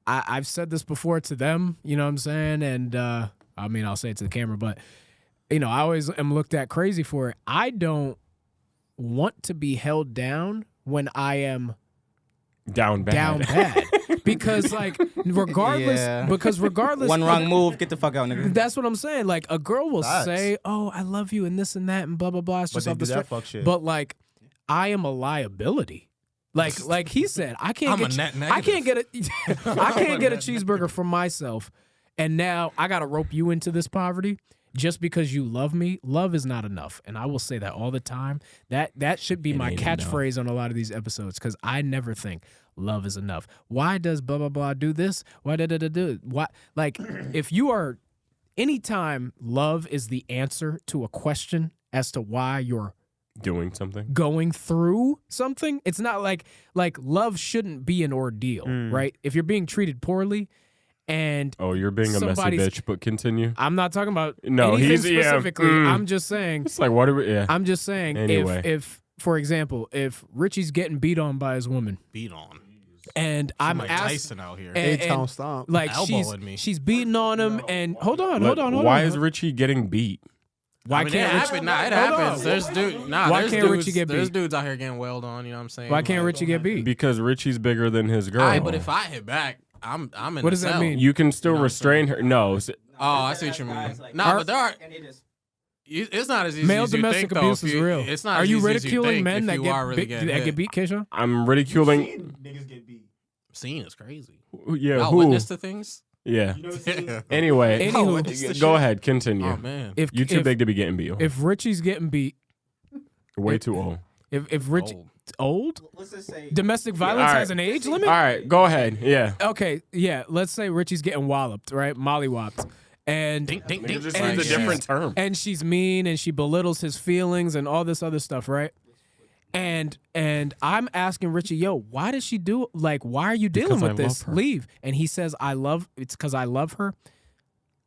I've said this before to them, you know what I'm saying? And I mean, I'll say it to the camera, but you know, I always am looked at crazy for it. I don't want to be held down when I am Down bad. down bad. Because like regardless Yeah. One wrong move, get the fuck out, nigga. that's what I'm saying. Like a girl will Facts. say, "Oh, I love you," and this and that, and blah blah blah. It's But just they off do the that strip. fuck shit. But like, I am a liability. Like he said, I can't I'm get a net I can't get negative. I can't get a cheeseburger for myself, and now I got to rope you into this poverty just because you love me. Love is not enough, and I will say that all the time. That should be my ain't catchphrase on a lot of these episodes, because I never think love is enough. Why does blah blah blah do this? Why da da da do? Why, like if you are, anytime love is the answer to a question as to why you're Doing something. going through something, it's not like love shouldn't be an ordeal, right? If you're being treated poorly, and Oh, you're being a messy somebody's- bitch, but continue. I'm not talking about No, anything he's- yeah, specifically. mm. I'm just saying. It's like, what are we? Yeah. I'm just saying. Anyway. If for example, if Richie's getting beat on by his woman, Beat on. and I'm Mike asking, Tyson out here. A-Town stomp. like Elbowing me. she's beating on him, and hold on. Why is Richie getting beat? Why I mean, can't it Richie? happen? Nah, it Hold happens. on. There's dude. Nah, Why there's can't dudes, Richie get There's beat? dudes out here getting wailed on. You know what I'm saying? Why can't Like, Richie get beat? Because Richie's bigger than his girl. Aight, but if I hit back, I'm in. What the does that cell. mean? you can still You know what I'm restrain her. No. Oh, I see what you mean. Nah, but there are. It's not as easy Male as you domestic think, though. abuse if is you- real. It's not. Are as you easy as ridiculing think men if that you are really get hit. beat, Keisha? I'm ridiculing. Niggas get beat. Scene is crazy. Yeah. Y'all Who? witness to things. Yeah. Yeah. Anyway, Anywho, go ahead. Continue. Oh man. if You too if, big to be getting beat. if Richie's getting beat, Way too old. if Rich Old. old Let's just say domestic violence All right. has an age limit. All right. Go ahead. Yeah. Okay, yeah. Let's say Richie's getting walloped, right? Mollywopped, and Dink, dink, dink. Just And use a she's- different term. and she's mean and she belittles his feelings and all this other stuff, right? And I'm asking Richie, yo, why does she do, like, why are you dealing Because I with this? love her. Leave. And he says, it's because I love her.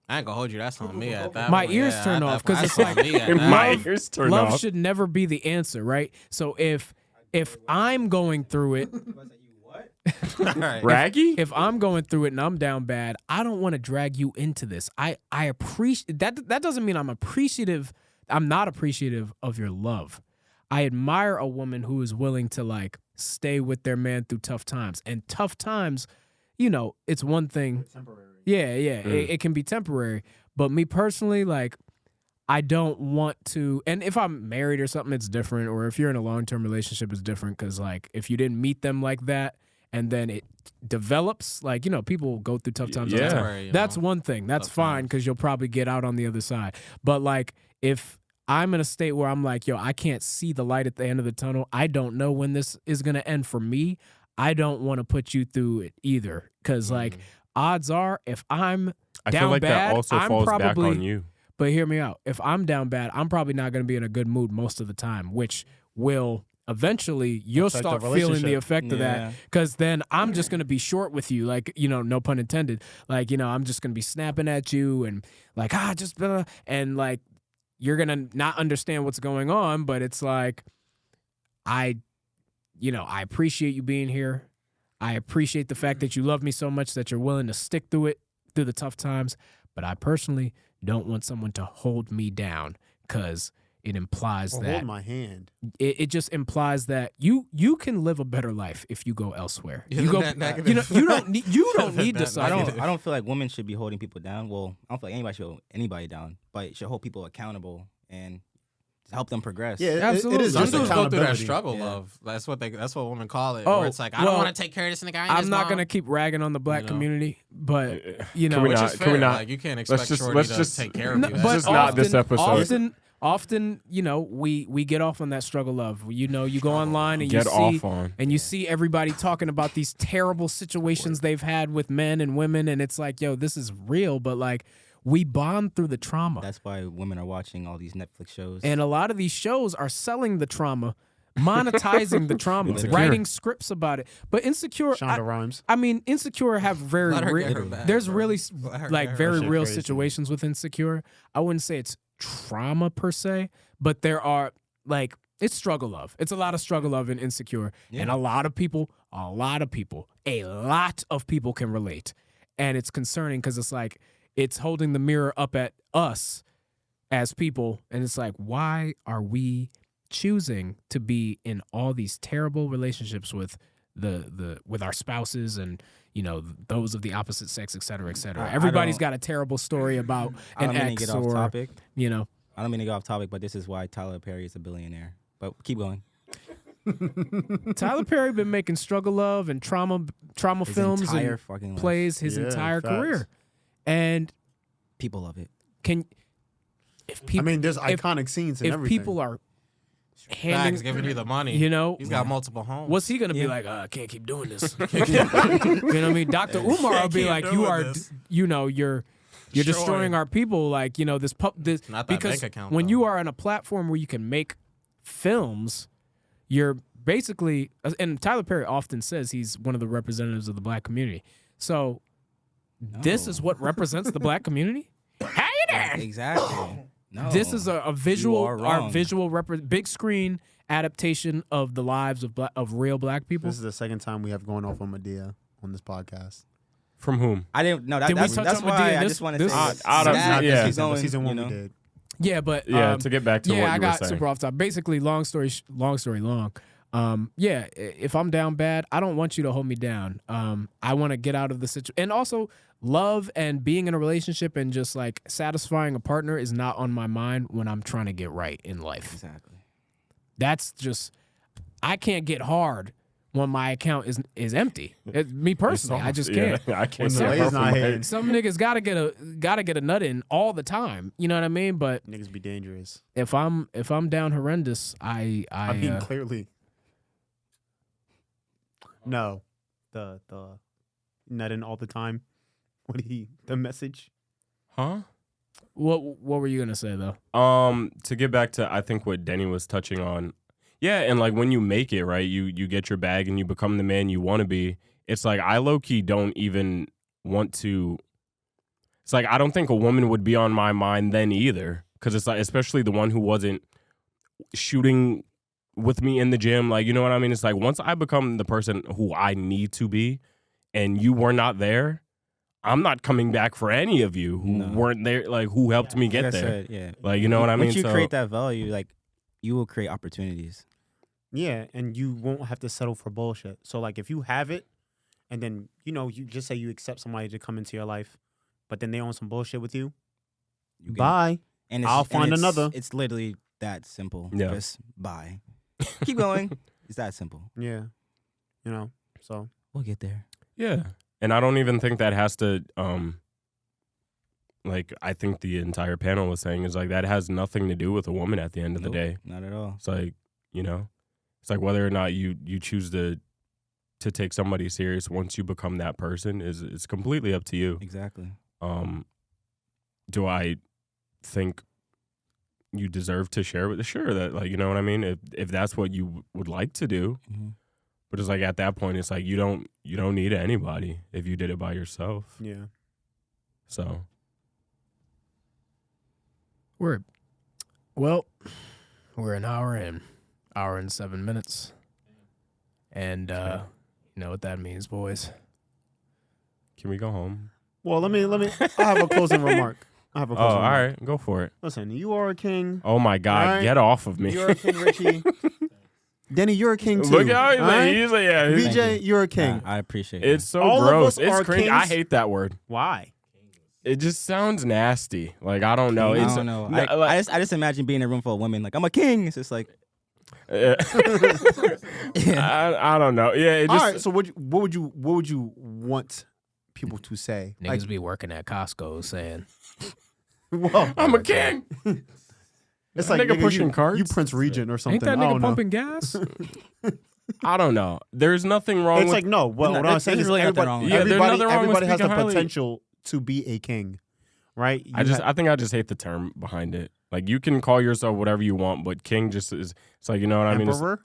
I ain't gonna hold you. That's on me at that. My point. ears Yeah, turn at off that 'cause point, it's that's like- on me at that My point. ears turn Love off. should never be the answer, right? So if I'm going through it, Right. Raggy? if I'm going through it and I'm down bad, I don't want to drag you into this. I appreciate that. That doesn't mean I'm appreciative. I'm not appreciative of your love. I admire a woman who is willing to like stay with their man through tough times. And tough times, you know, it's one thing. Yeah, yeah. It can be temporary. But me personally, like, I don't want to. And if I'm married or something, it's different. Or if you're in a long-term relationship, it's different. Because, like, if you didn't meet them like that and then it develops, like, you know, people go through tough times all the Yeah. time. Temporary, you That's know. one thing. That's Tough fine times. because you'll probably get out on the other side. But, like, if I'm in a state where I'm like, yo, I can't see the light at the end of the tunnel. I don't know when this is going to end for me. I don't want to put you through it either. Because, like, odds are if I'm I down feel like bad, that also I'm falls back probably, on you. But hear me out. If I'm down bad, I'm probably not going to be in a good mood most of the time, which will eventually, you'll Affect the start feeling the relationship. effect of Yeah. that. Because then I'm just going to be short with you. Like, you know, no pun intended. Like, you know, I'm just going to be snapping at you and like, just blah. And like, you're going to not understand what's going on. But it's like, I appreciate you being here. I appreciate the fact that you love me so much that you're willing to stick through it, through the tough times. But I personally don't want someone to hold me down because it implies Or that hold my hand. it just implies that you can live a better life if you go elsewhere. Yeah, You go, that negative. you don't need to That suffer. negative. I don't feel like women should be holding people down. Well, I don't feel like anybody should hold anybody down, but it should hold people accountable and help them progress. Yeah, Absolutely. It is Some just dudes go through that accountability. struggle Yeah. of that's what women call it. Oh, where it's like I well, don't want to take care of this nigga. I ain't I'm his not mom. gonna keep ragging on the black You know? community, but you know, Can we Which not- is can we fair. not- Like you can't expect just- shorty let's to just- take care of No, you. This but is not this episode. often, we get off on that struggle love. You go online and you see everybody talking about these terrible situations they've had with men and women, and it's like, yo, this is real, but like we bond through the trauma. That's why women are watching all these Netflix shows. And a lot of these shows are selling the trauma, monetizing the trauma, writing scripts about it. But Insecure, Shonda Rhimes. I mean, Insecure have very Let her real. get her back, There's bro. really like very shit real crazy. situations with Insecure. I wouldn't say it's trauma per se, but there are like it's struggle love. It's a lot of struggle love in Insecure, and a lot of people can relate, and it's concerning because it's like it's holding the mirror up at us as people, and it's like, why are we choosing to be in all these terrible relationships with with our spouses and those of the opposite sex, et cetera, et cetera. Everybody's got a terrible story about an ex get off or topic. I don't mean to get off topic, but this is why Tyler Perry is a billionaire. But keep going. Tyler Perry been making struggle love and trauma His films entire and fucking life. plays his entire facts. career, and People love it. if people There's iconic scenes and if everything. people are Facts, handing giving you the money. He's got multiple homes. what's he gonna be like? I can't keep doing this. You know what I mean? Dr. Umar will be keep like, doing you are, this. you're destroying our people. Like, this Not that because bank account, when though. you are on a platform where you can make films, you're basically, and Tyler Perry often says he's one of the representatives of the black community. So this is what represents the black community. How you doing? Exactly. No. This is a visual, are wrong. big screen adaptation of the lives of real black people. This is the second time we have gone off on Medea on this podcast. From whom? I didn't. No, Did we that's touch that's on why Medea I this- just want to this- say Out of- that yeah. keep going, Season one you know? we did. Yeah, but To get back to what you I were got saying. super off topic. Basically, long story long. If I'm down bad, I don't want you to hold me down. I want to get out of the situation. And also, love and being in a relationship and just like satisfying a partner is not on my mind when I'm trying to get right in life. Exactly. That's just, I can't get hard when my account is empty. Me personally, I just can't. Yeah, I can't. When the say lay's apart not from my- hitting. Some niggas gotta get a nut in all the time. You know what I mean? But Niggas be dangerous. if I'm down horrendous, I mean, clearly. No. The nutting all the time. The message? Huh? what were you gonna say though? To get back to I think what Denny was touching on. Yeah, and like when you make it, right, you get your bag and you become the man you want to be. It's like I low-key don't even want to. It's like I don't think a woman would be on my mind then either, because it's like, especially the one who wasn't shooting with me in the gym, like, you know what I mean? It's like once I become the person who I need to be, and you were not there, I'm not coming back for any of you who weren't there, like who helped me get Like I there. said, yeah. Like, you know what I mean? Once you So- create that value, like you will create opportunities. Yeah, and you won't have to settle for bullshit. So, like, if you have it, and then, you just say you accept somebody to come into your life, but then they own some bullshit with you, You can- bye. And I'll find another. It's literally that simple. Yeah. Just bye. Keep going. It's that simple. Yeah. So. We'll get there. Yeah. And I don't even think that has to, like, I think the entire panel was saying is like that has nothing to do with a woman at the end of the Nope, day. Not at all. It's like, it's like whether or not you choose to take somebody serious once you become that person is completely up to you. Exactly. Do I think you deserve to share with? Sure, that, like, you know what I mean? If that's what you would like to do. Mm-hmm. But it's like at that point, it's like you don't need anybody if you did it by yourself. Yeah. So We're an hour in, hour and 7 minutes, and you know what that means, boys. can we go home? Well, let me. I have a closing remark. Oh, all right, go for it. Listen, you are a king. Oh my God, All right. get off of me! You're a king, Richie. Denny, you're a king too. Look how he's all like, right? he's like, yeah. Thank VJ, you're a king. I appreciate It's so All of gross. us It's are cringe. I kings. hate that word. Why? It just sounds nasty. Like I don't know. I It's don't know. no, I like- just imagine being in a room full of women. Like, I'm a king. It's just like, I don't know. Yeah. It just, All right. So what would you want people to say? Niggas be working at Costco saying, Well, I'm a king. It's That like nigga pushing you, carts? You Prince Regent or something. Ain't that I nigga don't know. pumping gas? I don't know. There's nothing wrong It's with like no. Well, what I'm saying there's is really nothing everybody, wrong with that. Yeah, there's nothing wrong with everybody has the speaking highly. potential to be a king, right? I think I just hate the term behind it. Like you can call yourself whatever you want, but king just is. It's like, you know what I mean? Emperor.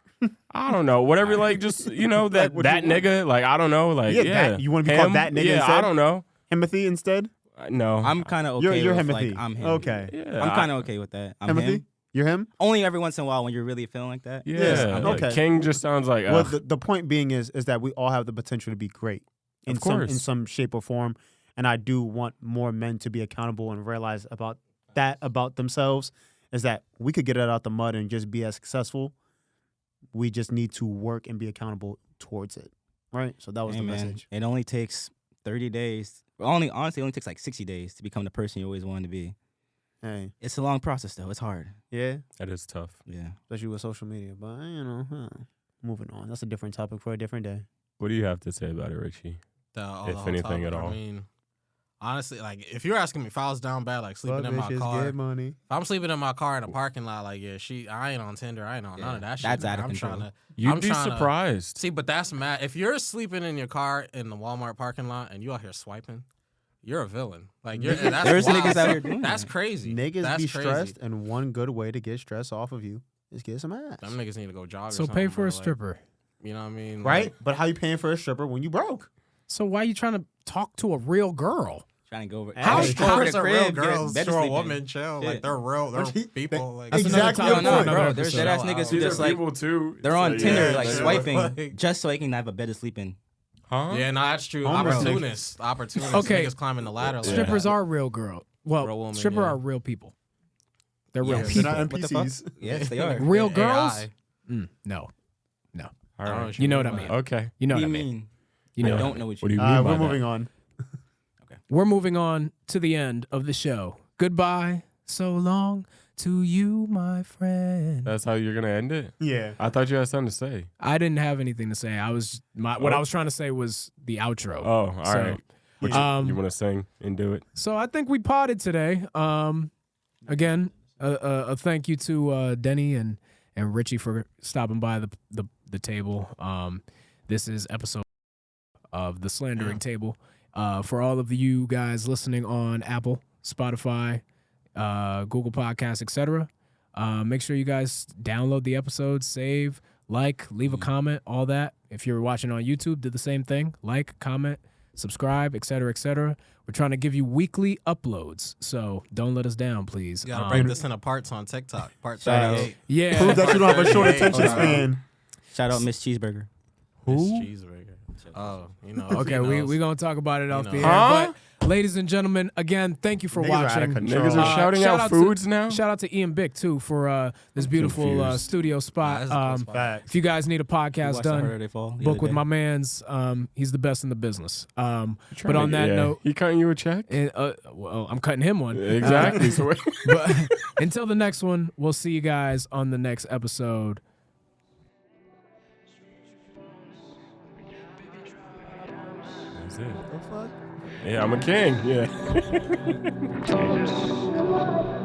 I don't know. Whatever, like just that Like, what that you want. nigga. Like I don't know. Like That, you want to be called Him? that nigga Yeah, instead? I don't know. Timothy instead. No, I'm kind of okay You're with Timothy. like I'm him. Okay. Yeah, I'm kind of okay with that. I'm Timothy. him. You're him. Only every once in a while when you're really feeling like that. Yeah, I'm like, okay. king just sounds like. Well, ugh. the point being is that we all have the potential to be great in Of course. in some shape or form, and I do want more men to be accountable and realize about themselves is that we could get it out the mud and just be as successful. We just need to work and be accountable towards it, right? So that was Hey, the man, message. it only takes 30 days. Honestly, it only takes like 60 days to become the person you always wanted to be. Hey, It's a long process though. It's hard. yeah, That is tough. Yeah. especially with social media. But moving on. That's a different topic for a different day. What do you have to say about it, Richie? The If whole anything topic, at all. I mean, honestly, like if you're asking me if I was down bad, like sleeping in my Bitches car, get money. if I'm sleeping in my car in a parking lot, like I ain't on Tinder, I ain't on none of that shit. That's man. out of I'm control. trying to You'd I'm be tryna- surprised. see, but that's mad. If you're sleeping in your car in the Walmart parking lot and you out here swiping, you're a villain. Like that's There's wild. niggas out here doing That's that. crazy. Niggas That's be crazy. stressed, and one good way to get stress off of you is get some ass. Them niggas need to go jog. So or pay something, for bro. a Like, stripper. you know what I mean? Right? Like, But how you paying for a stripper when you broke? So why you trying to talk to a real girl? Trying to go over. How go strong over is the a real crib, get girl bed to a sleeping. woman chill? Like Shit. they're real. They're He- people. Like That's another Exactly. topic No, for no, another bro. There's episode. dead ass niggas who These just are like people too. they're It's on like, Tinder yeah, like they're swiping like- just so they can have a bed to sleep in. Huh? Yeah, no, that's true. Homeless Opportunists. Opportunists. Okay. Niggas climbing the ladder. Like Strippers that. are real girl. Well, Real woman, stripper yeah. are real people. They're real Yes. people. They're not What the fuck? NPCs. Yes, they are. Real AI. girls? No. All I don't know right. what You know what I mean mean. by Okay. You know What what do I you mean. mean? You know I what I don't mean. know what What you do you mean. mean by We're that? moving on. We're moving on to the end of the show. Goodbye. So long to you, my friend. That's how you're gonna end it? Yeah. I thought you had something to say. I didn't have anything to say. What I was trying to say was the outro. Oh, all right. So, You want to sing and do it? So I think we potted today. Again, a thank you to Denny and Ritchie for stopping by the table. This is episode of the Slandering Table. For all of you guys listening on Apple, Spotify, Google Podcasts, etc., make sure you guys download the episode, save, like, leave a comment, all that. If you're watching on YouTube, do the same thing. Like, comment, subscribe, etc., etc. We're trying to give you weekly uploads, so don't let us down, please. You gotta break this into parts on TikTok. Part Shout out. 38. Yeah. Prove that you don't have a short Hey, attention hey, span. Shout out Miss Cheeseburger. This cheeseburger. Oh, you know. Okay, we're going to talk about it off know. the air. Huh? But, ladies and gentlemen, again, thank you for Niggas are out of watching. control. Niggas are shouting shout out to- foods now? Shout out to Ian Bick, too, for this beautiful confused. studio spot. That's a cool spot. Facts. If you guys need a podcast Watched the done, Harder They Fall the book other with day. my mans. He's the best in the business. But on that Yeah. note, He cutting you a check? well, I'm cutting him one. Exactly. So But until the next one, we'll see you guys on the next episode. That's it. The fuck? Yeah, I'm a king. Yeah. Jesus.